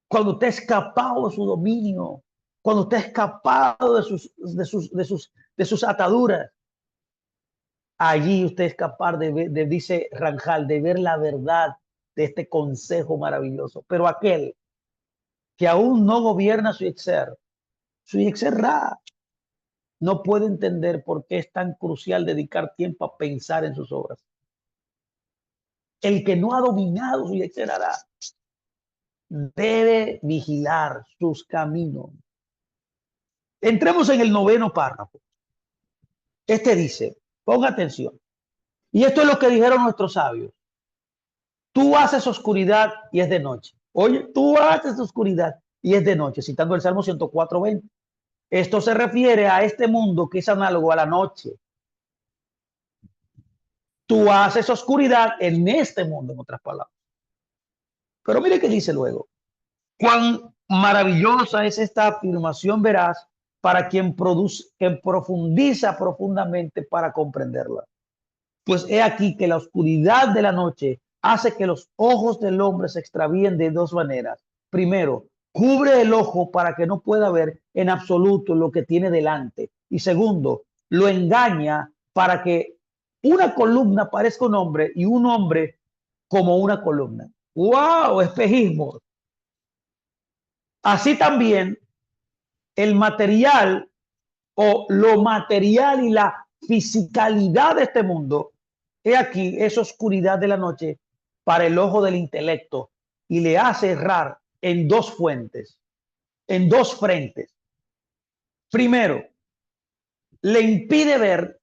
cuando usted es escapado de su dominio, cuando usted es escapado de sus ataduras, allí usted es capaz de ver, dice Ranjal, de ver la verdad de este consejo maravilloso. Pero aquel que aún no gobierna su yexer Ra, no puede entender por qué es tan crucial dedicar tiempo a pensar en sus obras. El que no ha dominado su yexer Ra debe vigilar sus caminos. Entremos en el noveno párrafo. Este dice, ponga atención, y esto es lo que dijeron nuestros sabios. Tú haces oscuridad y es de noche. Oye, tú haces oscuridad y es de noche, citando el Salmo 104:20. Esto se refiere a este mundo que es análogo a la noche. Tú haces oscuridad en este mundo, en otras palabras. Pero mire qué dice luego. Cuán maravillosa es esta afirmación veraz para quien profundiza profundamente para comprenderla. Pues he aquí que la oscuridad de la noche hace que los ojos del hombre se extravíen de dos maneras. Primero, cubre el ojo para que no pueda ver en absoluto lo que tiene delante. Y segundo, lo engaña para que una columna parezca un hombre y un hombre como una columna. ¡Wow! Espejismo. Así también el material o lo material y la fisicalidad de este mundo, he aquí, es oscuridad de la noche para el ojo del intelecto y le hace errar en dos fuentes, en dos frentes. Primero, le impide ver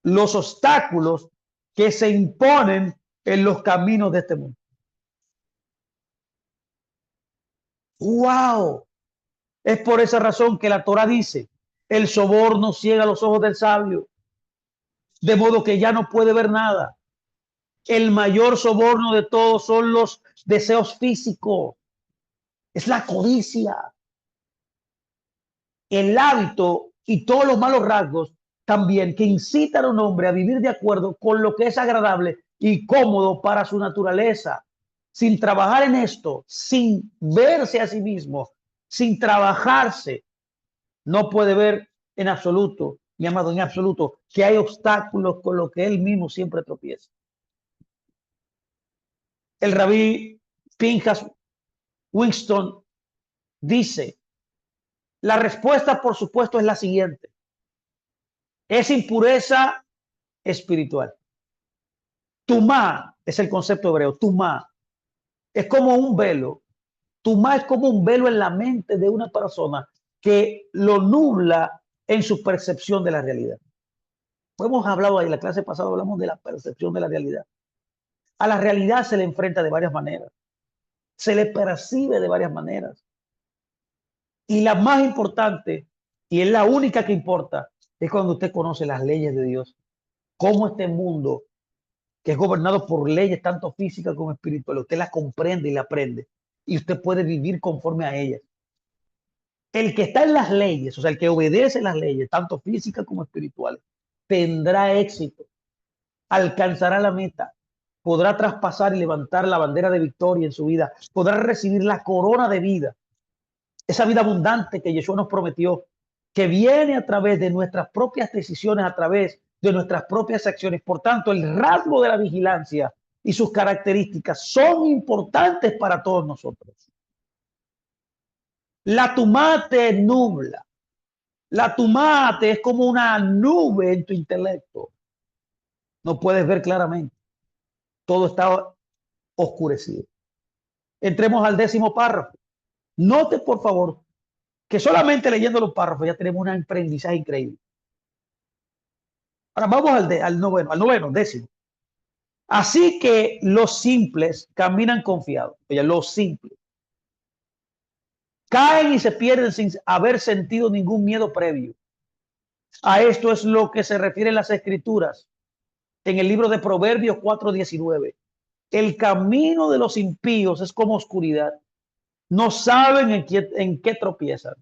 los obstáculos que se imponen en los caminos de este mundo. ¡Wow! Es por esa razón que la Torah dice, el soborno ciega los ojos del sabio, de modo que ya no puede ver nada. El mayor soborno de todos son los deseos físicos, es la codicia, el hábito y todos los malos rasgos también que incitan a un hombre a vivir de acuerdo con lo que es agradable y cómodo para su naturaleza, sin trabajar en esto, sin verse a sí mismo, sin trabajarse. No puede ver en absoluto, mi amado, en absoluto, que hay obstáculos con los que él mismo siempre tropieza. El rabí Pinchas Winston dice, la respuesta, por supuesto, es la siguiente. Es impureza espiritual. Tumá es el concepto hebreo. Tumá es como un velo. Tumá es como un velo en la mente de una persona que lo nubla en su percepción de la realidad. Hemos hablado ahí, en la clase pasada hablamos de la percepción de la realidad. A la realidad se le enfrenta de varias maneras. Se le percibe de varias maneras. Y la más importante, y es la única que importa, es cuando usted conoce las leyes de Dios. Cómo este mundo, que es gobernado por leyes tanto físicas como espirituales, usted las comprende y la aprende. Y usted puede vivir conforme a ellas. El que está en las leyes, o sea, el que obedece las leyes, tanto físicas como espirituales, tendrá éxito, alcanzará la meta, podrá traspasar y levantar la bandera de victoria en su vida, podrá recibir la corona de vida. esa vida abundante que Yeshua nos prometió, que viene a través de nuestras propias decisiones, a través de nuestras propias acciones. Por tanto, el rasgo de la vigilancia y sus características son importantes para todos nosotros. La tumá te nubla. La tumá te es como una nube en tu intelecto. No puedes ver claramente. Todo está oscurecido. Entremos al 10º párrafo. Note, por favor, que solamente leyendo los párrafos ya tenemos un aprendizaje increíble. Ahora vamos al noveno, 10º. Así que los simples caminan confiados. Oye, los simples caen y se pierden sin haber sentido ningún miedo previo. A esto es lo que se refieren las escrituras en el libro de Proverbios 4:19. El camino de los impíos es como oscuridad. No saben en qué tropiezan.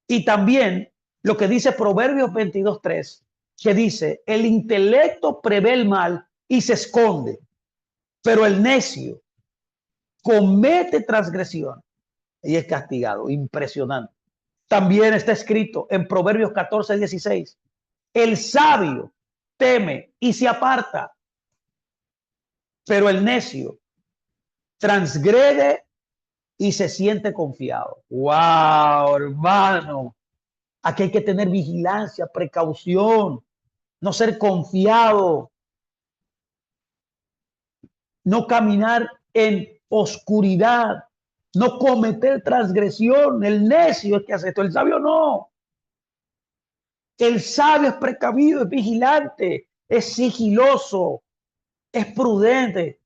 Y también lo que dice Proverbios 22:3, que dice, el intelecto prevé el mal y se esconde, pero el necio comete transgresión y es castigado. Impresionante. También está escrito en Proverbios 14:16, el sabio teme y se aparta, pero el necio transgrede y se siente confiado. ¡Wow, hermano! Aquí hay que tener vigilancia, precaución, no ser confiado, no caminar en oscuridad, no cometer transgresión. El necio es que hace esto, el sabio no. El sabio es precavido, es vigilante, es sigiloso, es prudente,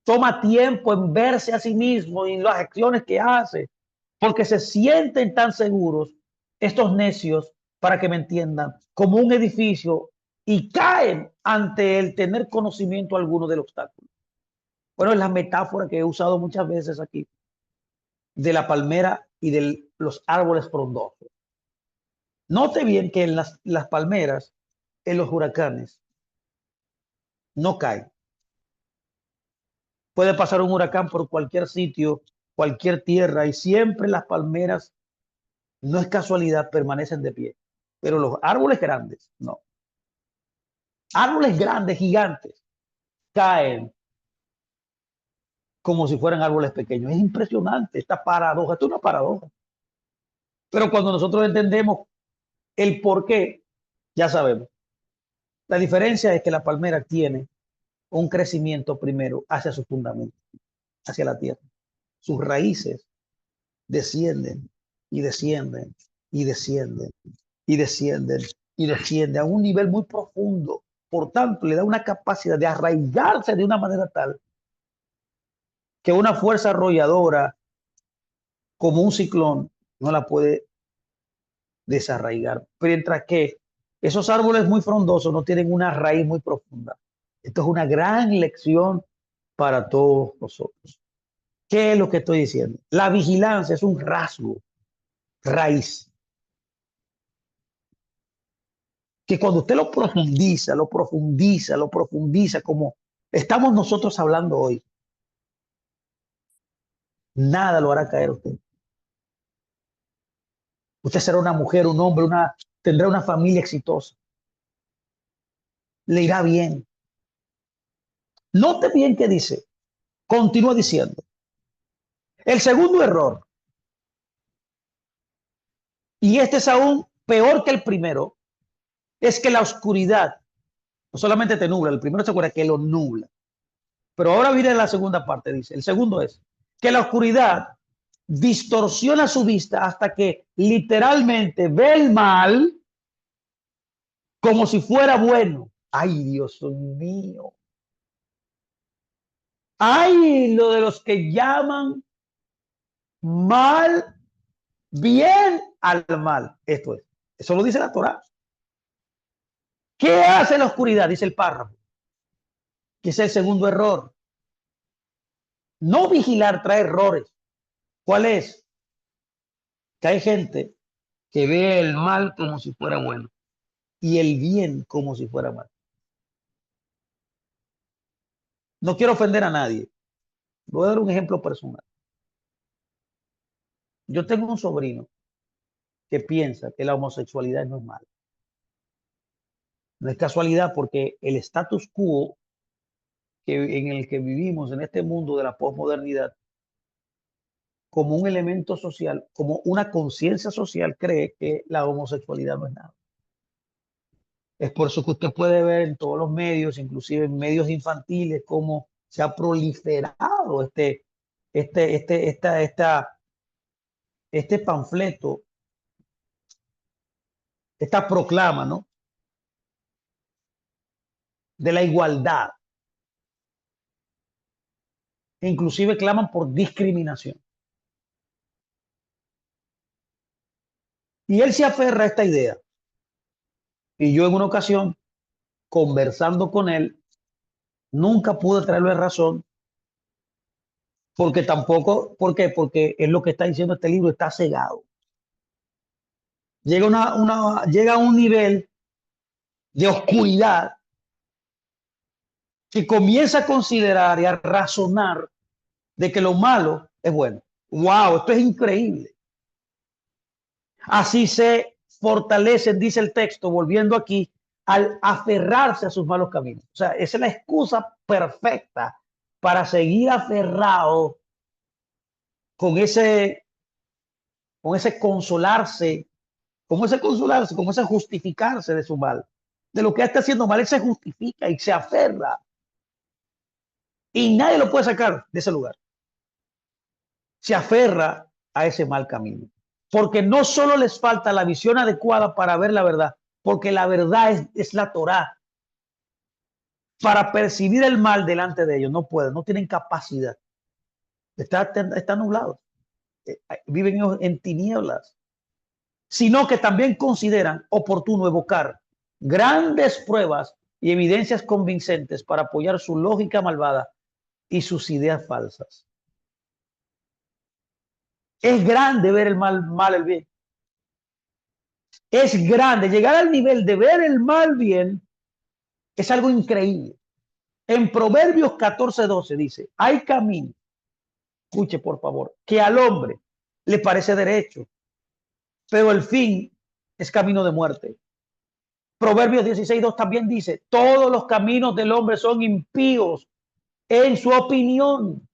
toma tiempo en verse a sí mismo y en las acciones que hace, porque se sienten tan seguros estos necios, para que me entiendan, como un edificio y caen ante el tener conocimiento alguno del obstáculo. Bueno, es la metáfora que he usado muchas veces aquí de la palmera y de los árboles frondosos. Note bien que en las palmeras, en los huracanes, no caen. Puede pasar un huracán por cualquier sitio, cualquier tierra, y siempre las palmeras, no es casualidad, permanecen de pie. Pero los árboles grandes, no. Árboles grandes, gigantes, caen como si fueran árboles pequeños. Es impresionante esta paradoja. Esto es una paradoja. Pero cuando nosotros entendemos el por qué, ya sabemos. La diferencia es que la palmera tiene un crecimiento primero hacia su fundamento, hacia la tierra. Sus raíces descienden y descienden y descienden y descienden y descienden a un nivel muy profundo. Por tanto, le da una capacidad de arraigarse de una manera tal que una fuerza arrolladora como un ciclón no la puede desarraigar. Mientras que esos árboles muy frondosos no tienen una raíz muy profunda. Esto es una gran lección para todos nosotros. ¿Qué es lo que estoy diciendo? La vigilancia es un rasgo, raíz, que cuando usted lo profundiza, lo profundiza, lo profundiza, como estamos nosotros hablando hoy, nada lo hará caer a usted. Usted será una mujer, un hombre, tendrá una familia exitosa. Le irá bien. Note bien qué dice. Continúa diciendo. El segundo error, y este es aún peor que el primero, es que la oscuridad no solamente te nubla, el primero se acuerda que lo nubla. Pero ahora viene la segunda parte, dice. El segundo es que la oscuridad distorsiona su vista hasta que literalmente ve el mal como si fuera bueno. Ay, Dios mío. Ay, lo de los que llaman mal bien al mal. Esto es. Eso lo dice la Torá. ¿Qué hace la oscuridad? Dice el párrafo. Que es el segundo error. No vigilar trae errores. ¿Cuál es? Que hay gente que ve el mal como si fuera bueno y el bien como si fuera mal. No quiero ofender a nadie. Voy a dar un ejemplo personal. Yo tengo un sobrino que piensa que la homosexualidad no es mala. No es casualidad porque el status quo en el que vivimos en este mundo de la posmodernidad, como un elemento social, como una conciencia social, cree que la homosexualidad no es nada. Es por eso que usted puede ver en todos los medios, inclusive en medios infantiles, cómo se ha proliferado este panfleto, esta proclama, ¿no? De la igualdad. E inclusive claman por discriminación. Y él se aferra a esta idea. Y yo en una ocasión, conversando con él, nunca pude traerle razón, porque tampoco, ¿por qué? Porque es lo que está diciendo este libro, está cegado. Llega a un nivel de oscuridad que comienza a considerar y a razonar de que lo malo es bueno. ¡Wow! Esto es increíble. Así se fortalecen, dice el texto, volviendo aquí, al aferrarse a sus malos caminos. O sea, esa es la excusa perfecta para seguir aferrado con ese, con ese consolarse, con ese justificarse de su mal. De lo que está haciendo mal, él se justifica y se aferra. Y nadie lo puede sacar de ese lugar. Se aferra a ese mal camino. Porque no solo les falta la visión adecuada para ver la verdad, porque la verdad es la Torá. Para percibir el mal delante de ellos, no pueden, no tienen capacidad. Están nublados, viven en tinieblas, sino que también consideran oportuno evocar grandes pruebas y evidencias convincentes para apoyar su lógica malvada y sus ideas falsas. Es grande ver el mal el bien. Es grande. Llegar al nivel de ver el mal bien es algo increíble. En Proverbios 14:12 dice, hay camino, escuche por favor, que al hombre le parece derecho, pero el fin es camino de muerte. Proverbios 16:2 también dice, todos los caminos del hombre son impíos en su opinión.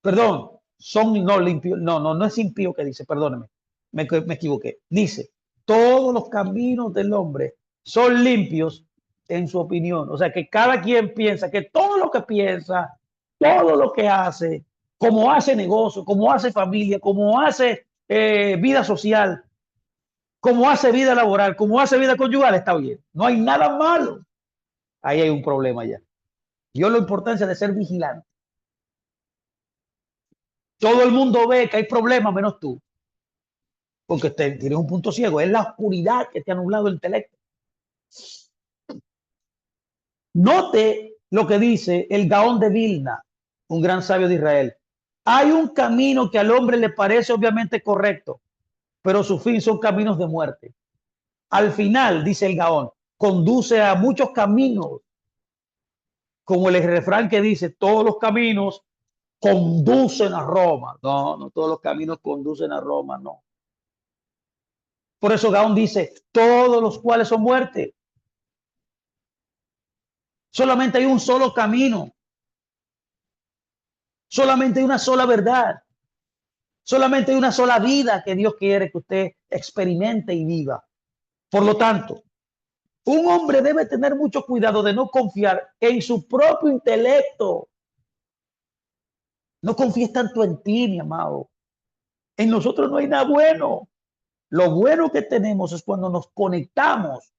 Perdón, son no limpios, no es impío que dice, perdóneme, me equivoqué. Dice, todos los caminos del hombre son limpios en su opinión. O sea, que cada quien piensa que todo lo que piensa, todo lo que hace, como hace negocio, como hace familia, como hace vida social, como hace vida laboral, como hace vida conyugal, está bien. No hay nada malo. Ahí hay un problema ya. Yo la importancia de ser vigilante. Todo el mundo ve que hay problemas menos tú, porque tienes un punto ciego. Es la oscuridad que te ha nublado el intelecto. Note lo que dice el Gaón de Vilna, un gran sabio de Israel. Hay un camino que al hombre le parece obviamente correcto, pero su fin son caminos de muerte. Al final, dice el Gaón, conduce a muchos caminos, como el refrán que dice, todos los caminos conducen a Roma. No, no todos los caminos conducen a Roma, no. Por eso Gaón dice, todos los cuales son muerte. Solamente hay un solo camino. Solamente hay una sola verdad. Solamente hay una sola vida que Dios quiere que usted experimente y viva. Por lo tanto, un hombre debe tener mucho cuidado de no confiar en su propio intelecto. No confíes tanto en ti, mi amado. En nosotros no hay nada bueno. Lo bueno que tenemos es cuando nos conectamos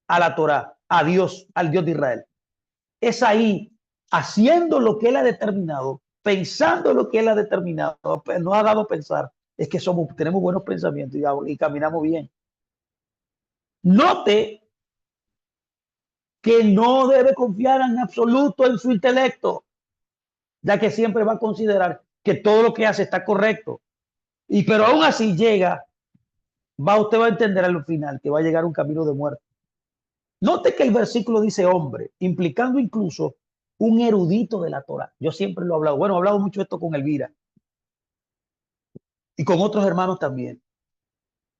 a la Torá, a Dios, al Dios de Israel. Es ahí, haciendo lo que Él ha determinado, pensando lo que Él ha determinado, nos ha dado a pensar, es que tenemos buenos pensamientos y caminamos bien. Note que no debe confiar en absoluto en su intelecto, ya que siempre va a considerar que todo lo que hace está correcto. Pero aún así usted va a entender al final que va a llegar un camino de muerte. Note que el versículo dice hombre, implicando incluso un erudito de la Torah. Yo siempre lo he hablado. Bueno, he hablado mucho esto con Elvira. y con otros hermanos también,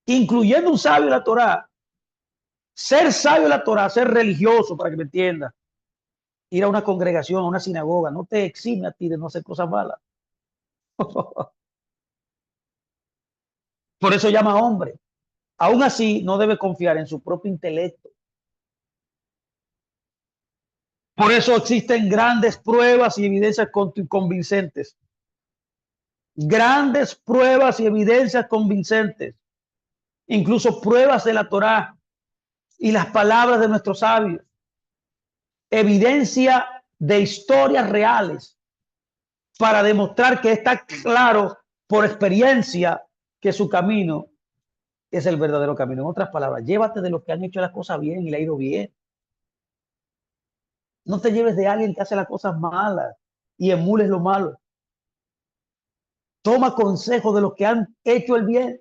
incluyendo un sabio de la Torá. Ser sabio de la Torá, ser religioso, para que me entienda, ir a una congregación, a una sinagoga, no te exime a ti de no hacer cosas malas. Por eso llama hombre. Aún así, no debe confiar en su propio intelecto. Por eso existen grandes pruebas y evidencias convincentes. Grandes pruebas y evidencias convincentes. Incluso pruebas de la Torá y las palabras de nuestros sabios. Evidencia de historias reales para demostrar que está claro por experiencia que su camino es el verdadero camino. En otras palabras, llévate de los que han hecho las cosas bien y le ha ido bien. No te lleves de alguien que hace las cosas malas y emules lo malo. Toma consejo de los que han hecho el bien.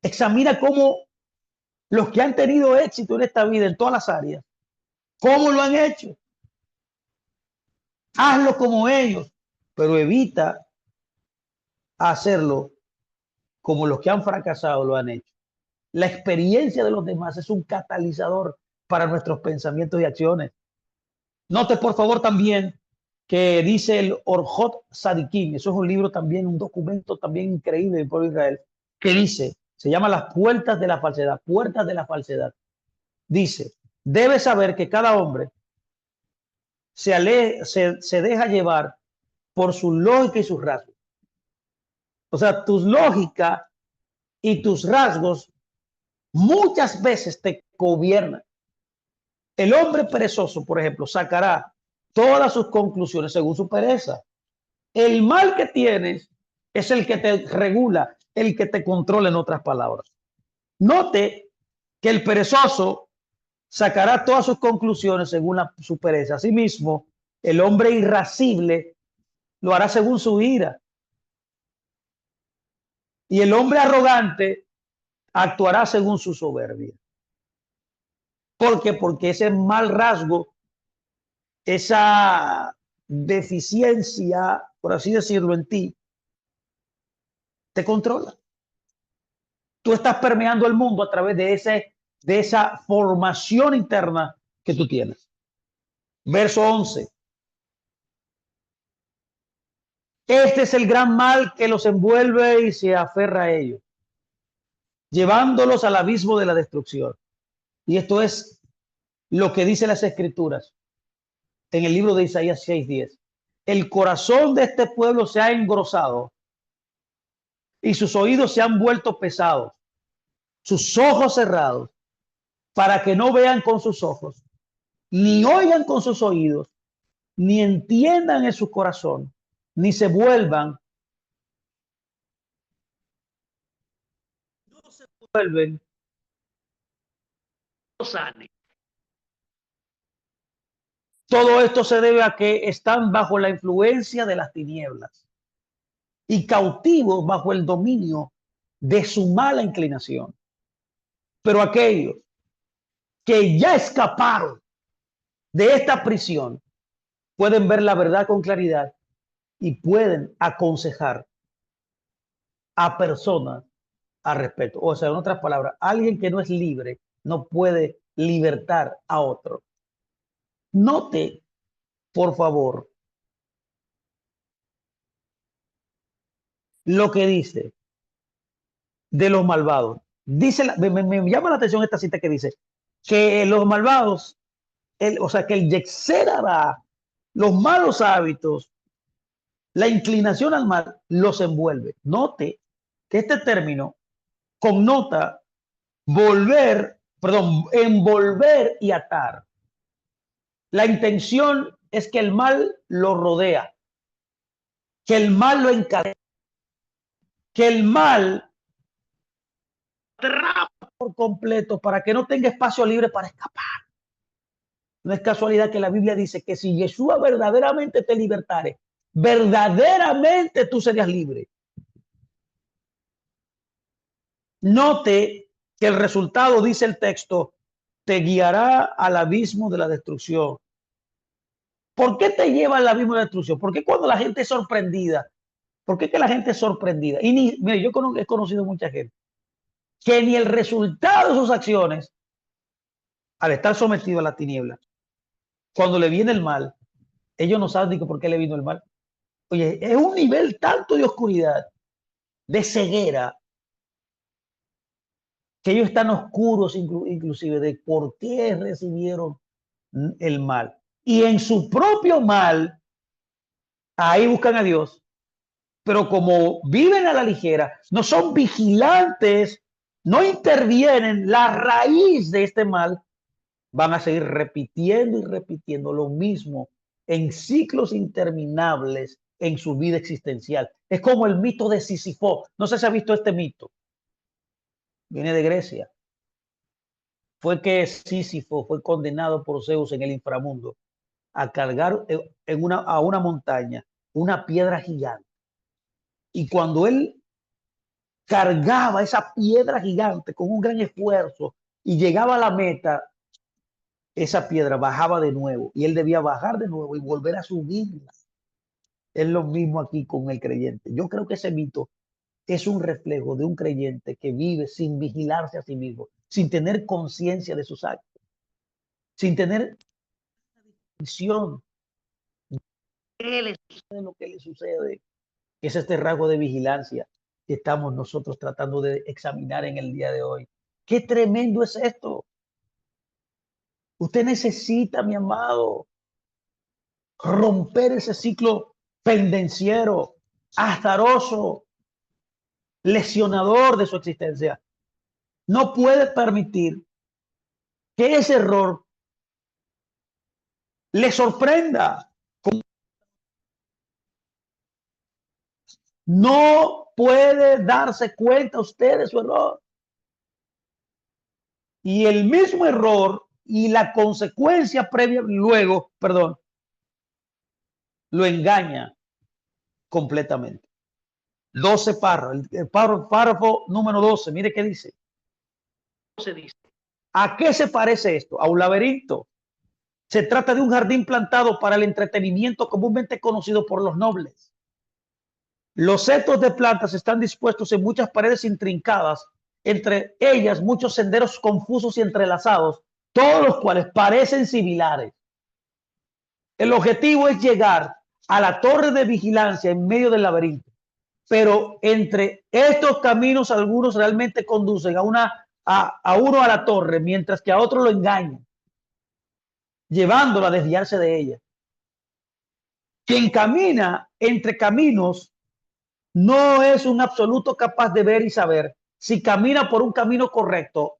Examina cómo los que han tenido éxito en esta vida, en todas las áreas, cómo lo han hecho. Hazlo como ellos, pero evita hacerlo como los que han fracasado lo han hecho. La experiencia de los demás es un catalizador para nuestros pensamientos y acciones. Note, por favor, también que dice el Orjot Sadikim, eso es un libro también, un documento también increíble del pueblo de Israel, que dice, se llama Las Puertas de la Falsedad, Puertas de la Falsedad. Dice, debes saber que cada hombre se deja llevar por su lógica y sus rasgos. O sea, tus lógica y tus rasgos muchas veces te gobiernan. El hombre perezoso, por ejemplo, sacará todas sus conclusiones según su pereza. El mal que tienes es el que te regula, el que te controla, en otras palabras. Note que el perezoso sacará todas sus conclusiones según su pereza. Asimismo, el hombre irascible lo hará según su ira. Y el hombre arrogante actuará según su soberbia. ¿Por qué? Porque ese mal rasgo, esa deficiencia, por así decirlo, en ti, te controla. Tú estás permeando el mundo a través de esa formación interna que tú tienes. Verso 11. Este es el gran mal que los envuelve y se aferra a ellos, llevándolos al abismo de la destrucción. Y esto es lo que dice las Escrituras en el libro de Isaías 6:10. El corazón de este pueblo se ha engrosado y sus oídos se han vuelto pesados, sus ojos cerrados, para que no vean con sus ojos, ni oigan con sus oídos, ni entiendan en su corazón, ni se vuelvan, no se vuelven, no sanen. Todo esto se debe a que están bajo la influencia de las tinieblas y cautivos bajo el dominio de su mala inclinación. Pero aquellos que ya escaparon de esta prisión pueden ver la verdad con claridad y pueden aconsejar a personas al respecto. O sea, en otras palabras, alguien que no es libre no puede libertar a otro. Note, por favor, lo que dice de los malvados. Dice, me llama la atención esta cita que dice que los malvados, o sea, que el Yetzer Hara, los malos hábitos, la inclinación al mal, los envuelve. Note que este término connota envolver y atar. La intención es que el mal lo rodea, que el mal lo encadena, que el mal atrapa por completo para que no tenga espacio libre para escapar. No es casualidad que la Biblia dice que si Yeshua verdaderamente te libertare, verdaderamente tú serías libre. Note que el resultado, dice el texto, te guiará al abismo de la destrucción. ¿Por qué te lleva al abismo de la destrucción? Porque cuando la gente es sorprendida ¿Por qué es que la gente es sorprendida? Y ni, mire, yo he conocido mucha gente que ni el resultado de sus acciones, al estar sometido a la tiniebla, cuando le viene el mal, ellos no saben ni por qué le vino el mal. Oye, es un nivel tanto de oscuridad, de ceguera, que ellos están oscuros inclusive de por qué recibieron el mal. Y en su propio mal, ahí buscan a Dios, pero como viven a la ligera, no son vigilantes, no intervienen, la raíz de este mal, van a seguir repitiendo y repitiendo lo mismo en ciclos interminables en su vida existencial. Es como el mito de Sísifo. No sé si ha visto este mito. Viene de Grecia. Fue que Sísifo fue condenado por Zeus en el inframundo a cargar a una montaña una piedra gigante. Y cuando él cargaba esa piedra gigante con un gran esfuerzo y llegaba a la meta, esa piedra bajaba de nuevo y él debía bajar de nuevo y volver a subirla. Es lo mismo aquí con el creyente. Yo creo que ese mito es un reflejo de un creyente que vive sin vigilarse a sí mismo, sin tener conciencia de sus actos, sin tener visión de lo que le sucede. Es este rasgo de vigilancia que estamos nosotros tratando de examinar en el día de hoy. Qué tremendo es esto. Usted necesita, mi amado, romper ese ciclo pendenciero, azaroso, lesionador de su existencia. No puede permitir que ese error le sorprenda. No puede darse cuenta usted de su error. Y el mismo error y la consecuencia previa, luego, perdón, lo engaña completamente. 12 párrafos. El párrafo número 12, mire qué dice. ¿A qué se parece esto? A un laberinto. Se trata de un jardín plantado para el entretenimiento comúnmente conocido por los nobles. Los setos de plantas están dispuestos en muchas paredes intrincadas, entre ellas muchos senderos confusos y entrelazados, todos los cuales parecen similares. El objetivo es llegar a la torre de vigilancia en medio del laberinto, pero entre estos caminos algunos realmente conducen a uno a la torre, mientras que a otro lo engañan, llevándolo a desviarse de ella. Quien camina entre caminos no es un absoluto capaz de ver y saber si camina por un camino correcto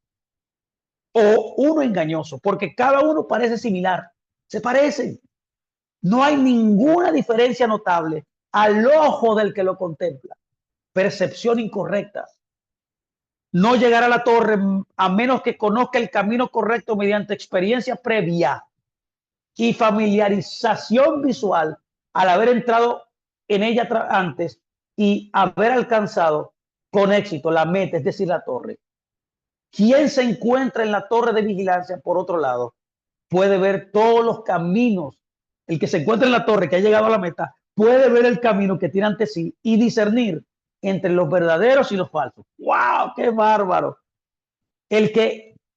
o uno engañoso, porque cada uno parece similar, se parecen. No hay ninguna diferencia notable al ojo del que lo contempla. Percepción incorrecta. No llegar a la torre a menos que conozca el camino correcto mediante experiencia previa y familiarización visual al haber entrado en ella antes y haber alcanzado con éxito la meta, es decir, la torre. Quien se encuentra en la torre de vigilancia, por otro lado, puede ver todos los caminos. El que se encuentra en la torre, que ha llegado a la meta, puede ver el camino que tiene ante sí y discernir entre los verdaderos y los falsos. ¡Wow! ¡Qué bárbaro! Él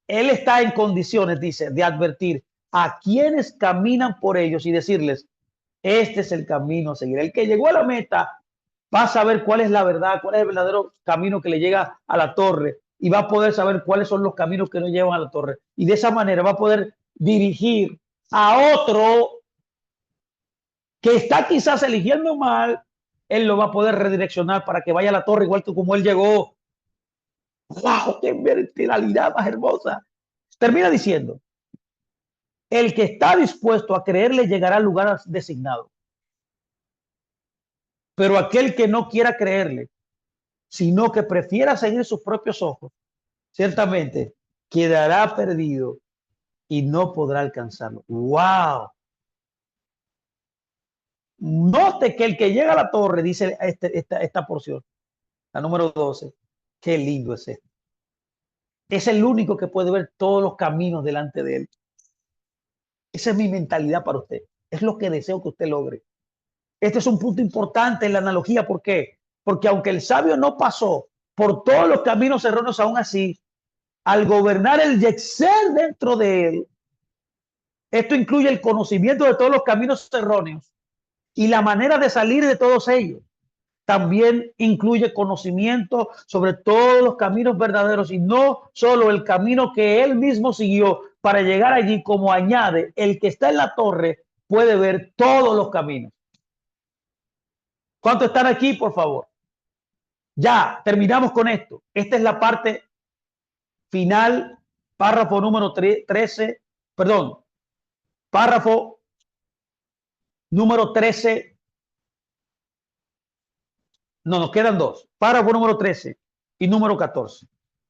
está en condiciones, dice, de advertir a quienes caminan por ellos y decirles, este es el camino a seguir. El que llegó a la meta va a saber cuál es la verdad, cuál es el verdadero camino que le llega a la torre y va a poder saber cuáles son los caminos que no llevan a la torre. Y de esa manera va a poder dirigir a otro que está quizás eligiendo mal, él lo va a poder redireccionar para que vaya a la torre igual que como él llegó. ¡Wow! ¡Qué verticalidad más hermosa! Termina diciendo, el que está dispuesto a creerle llegará al lugar designado. Pero aquel que no quiera creerle, sino que prefiera seguir sus propios ojos, ciertamente quedará perdido y no podrá alcanzarlo. ¡Wow! Note que el que llega a la torre, dice esta porción, la número 12, qué lindo es esto. Es el único que puede ver todos los caminos delante de él. Esa es mi mentalidad para usted. Es lo que deseo que usted logre. Este es un punto importante en la analogía. ¿Por qué? Porque aunque el sabio no pasó por todos los caminos erróneos, aún así, al gobernar el Yexer dentro de él, esto incluye el conocimiento de todos los caminos erróneos y la manera de salir de todos ellos. También incluye conocimiento sobre todos los caminos verdaderos y no solo el camino que él mismo siguió para llegar allí, como añade, el que está en la torre puede ver todos los caminos. ¿Cuántos están aquí, por favor? Ya, terminamos con esto. Esta es la parte final, párrafo número 13, perdón, párrafo número 13. No, nos quedan dos. Párrafo número 13 y número 14.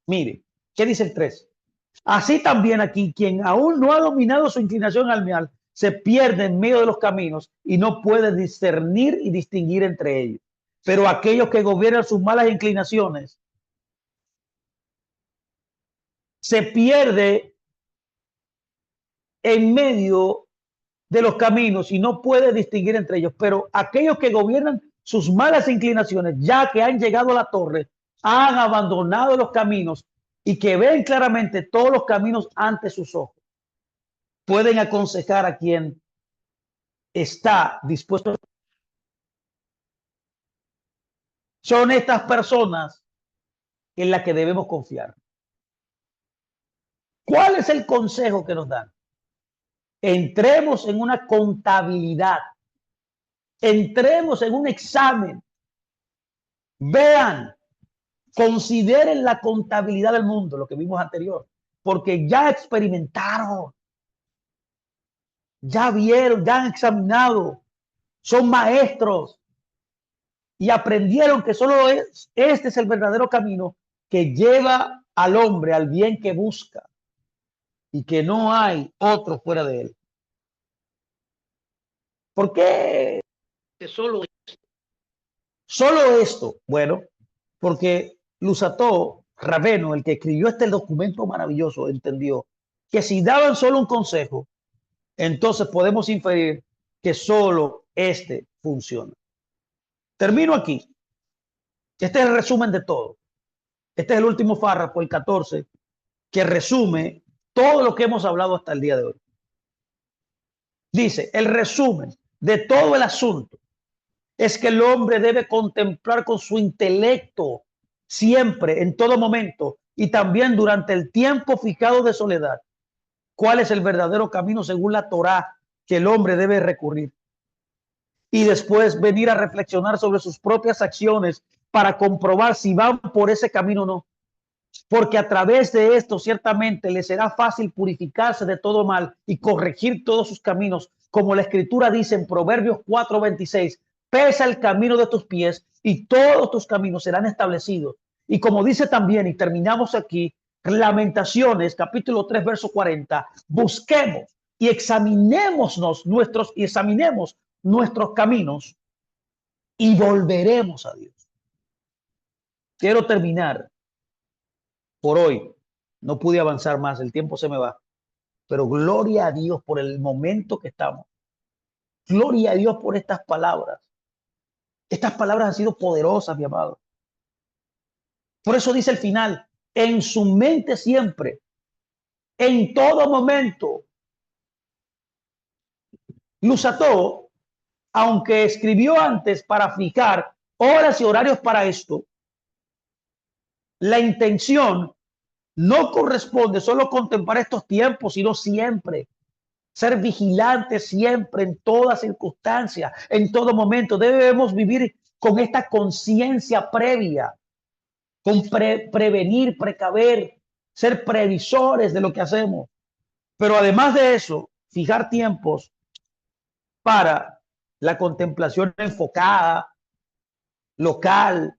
Mire, ¿qué dice el 13? Así también aquí, quien aún no ha dominado su inclinación al mal, se pierde en medio de los caminos y no puede discernir y distinguir entre ellos. Pero aquellos que gobiernan sus malas inclinaciones se pierde en medio de los caminos y no puede distinguir entre ellos. Pero aquellos que gobiernan sus malas inclinaciones, ya que han llegado a la torre, han abandonado los caminos y que ven claramente todos los caminos ante sus ojos, pueden aconsejar a quien está dispuesto. Son estas personas en las que debemos confiar. ¿Cuál es el consejo que nos dan? Entremos en una contabilidad, entremos en un examen, vean, consideren la contabilidad del mundo, lo que vimos anterior, porque ya experimentaron, ya vieron, ya han examinado, son maestros y aprendieron que solo este es el verdadero camino que lleva al hombre al bien que busca y que no hay otro fuera de él. ¿Por qué solo esto? Bueno, porque Lusató Raveno, el que escribió este documento maravilloso, entendió que si daban solo un consejo, entonces podemos inferir que solo este funciona. Termino aquí. Este es el resumen de todo. Este es el último párrafo, el 14, que resume todo lo que hemos hablado hasta el día de hoy. Dice, el resumen de todo el asunto es que el hombre debe contemplar con su intelecto siempre, en todo momento, y también durante el tiempo fijado de soledad, cuál es el verdadero camino según la Torá que el hombre debe recurrir. Y después venir a reflexionar sobre sus propias acciones para comprobar si van por ese camino o no. Porque a través de esto ciertamente le será fácil purificarse de todo mal y corregir todos sus caminos, como la escritura dice en Proverbios 4:26, pesa el camino de tus pies y todos tus caminos serán establecidos. Y como dice también, y terminamos aquí, Lamentaciones capítulo 3 verso 40, busquemos y examinemos nuestros caminos y volveremos a Dios. Quiero terminar por hoy. No pude avanzar más, el tiempo se me va. Pero gloria a Dios por el momento que estamos. Gloria a Dios por estas palabras. Estas palabras han sido poderosas, mi amado. Por eso dice el final, en su mente siempre, en todo momento. Lusató, aunque escribió antes para fijar horas y horarios para esto, la intención no corresponde solo contemplar estos tiempos, sino siempre. Ser vigilantes siempre, en toda circunstancia, en todo momento. Debemos vivir con esta conciencia previa, con prevenir, precaver, ser previsores de lo que hacemos. Pero además de eso, fijar tiempos para la contemplación enfocada, local,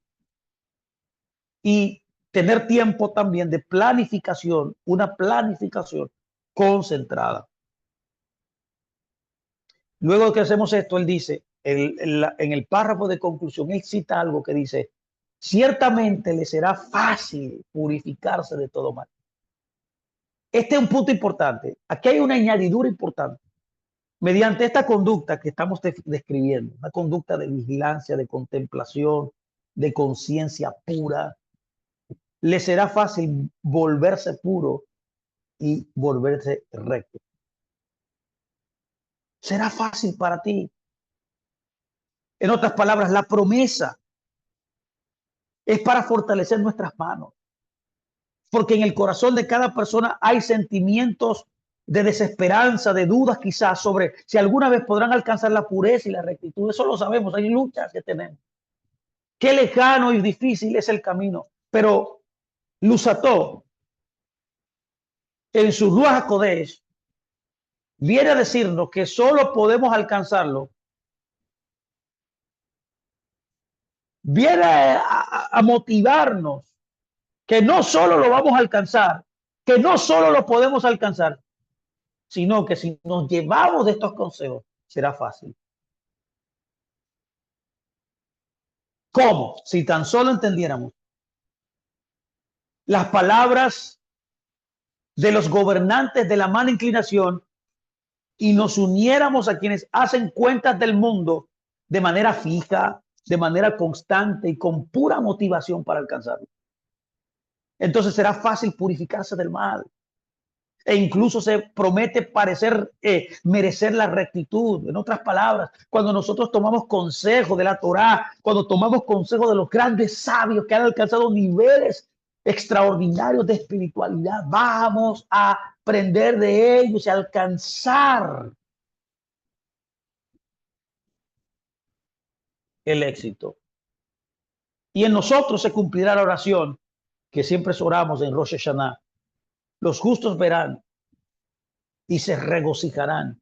y tener tiempo también de planificación, una planificación concentrada. Luego que hacemos esto, él dice, en el párrafo de conclusión, él cita algo que dice, ciertamente le será fácil purificarse de todo mal. Este es un punto importante. Aquí hay una añadidura importante. Mediante esta conducta que estamos describiendo, una conducta de vigilancia, de contemplación, de conciencia pura, le será fácil volverse puro y volverse recto. Será fácil para ti. En otras palabras, la promesa es para fortalecer nuestras manos, porque en el corazón de cada persona hay sentimientos de desesperanza, de dudas quizás sobre si alguna vez podrán alcanzar la pureza y la rectitud. Eso lo sabemos, hay luchas que tenemos. Qué lejano y difícil es el camino, pero Lusató en su Ruach HaKodesh viene a decirnos que solo podemos alcanzarlo. Viene a motivarnos que no solo lo vamos a alcanzar, que no solo lo podemos alcanzar, sino que si nos llevamos de estos consejos, será fácil. ¿Cómo? Si tan solo entendiéramos las palabras de los gobernantes de la mala inclinación y nos uniéramos a quienes hacen cuentas del mundo de manera fija, de manera constante y con pura motivación para alcanzarlo. Entonces será fácil purificarse del mal. E incluso se promete merecer la rectitud. En otras palabras, cuando nosotros tomamos consejo de la Torá, cuando tomamos consejo de los grandes sabios que han alcanzado niveles extraordinarios de espiritualidad, vamos a aprender de ellos y alcanzar el éxito. Y en nosotros se cumplirá la oración que siempre oramos en Rosh Hashanah. Los justos verán y se regocijarán,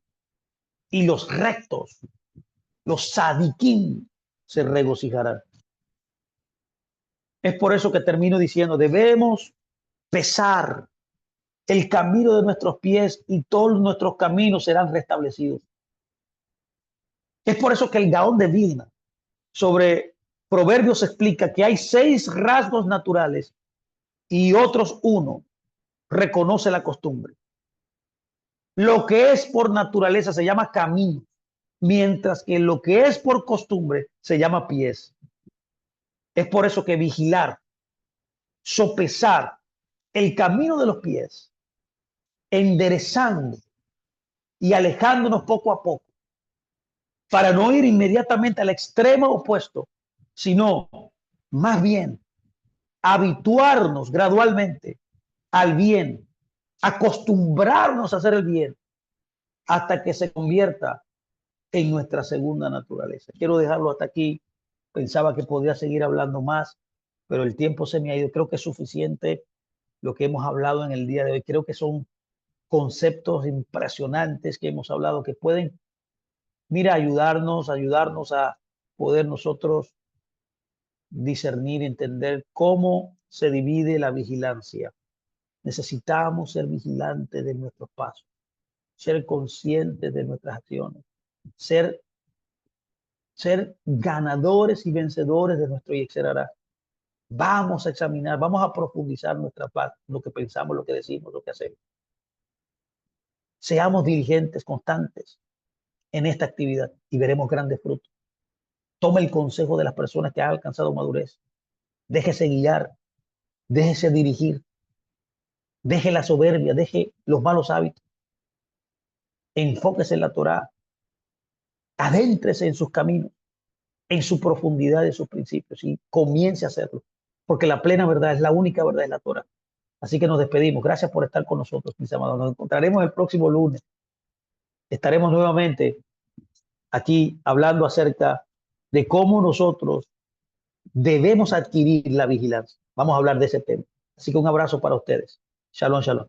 y los rectos, los tzadikim, se regocijarán. Es por eso que termino diciendo, debemos pesar el camino de nuestros pies y todos nuestros caminos serán restablecidos. Es por eso que el Gaón de Vilna sobre Proverbios explica que hay 6 rasgos naturales y otros 1 reconoce la costumbre. Lo que es por naturaleza se llama camino, mientras que lo que es por costumbre se llama pies. Es por eso que vigilar, sopesar el camino de los pies, enderezando y alejándonos poco a poco, para no ir inmediatamente al extremo opuesto, sino más bien habituarnos gradualmente al bien, acostumbrarnos a hacer el bien, hasta que se convierta en nuestra segunda naturaleza. Quiero dejarlo hasta aquí. Pensaba que podía seguir hablando más, pero el tiempo se me ha ido. Creo que es suficiente lo que hemos hablado en el día de hoy. Creo que son conceptos impresionantes que hemos hablado que pueden, mira, ayudarnos a poder nosotros discernir, entender cómo se divide la vigilancia. Necesitamos ser vigilantes de nuestros pasos, ser conscientes de nuestras acciones, ser ganadores y vencedores de nuestro Yetzer Hara. Vamos a examinar, vamos a profundizar nuestra parte, lo que pensamos, lo que decimos, lo que hacemos. Seamos diligentes, constantes en esta actividad y veremos grandes frutos. Tome el consejo de las personas que han alcanzado madurez. Déjese guiar, déjese dirigir, deje la soberbia, deje los malos hábitos. Enfóquese en la Torá, adéntrese en sus caminos, en su profundidad de sus principios y comience a hacerlo, porque la plena verdad es la única verdad, es la Torá. Así que nos despedimos. Gracias por estar con nosotros, mis amados. Nos encontraremos el próximo lunes. Estaremos nuevamente aquí hablando acerca de cómo nosotros debemos adquirir la vigilancia. Vamos a hablar de ese tema. Así que un abrazo para ustedes. Shalom, shalom.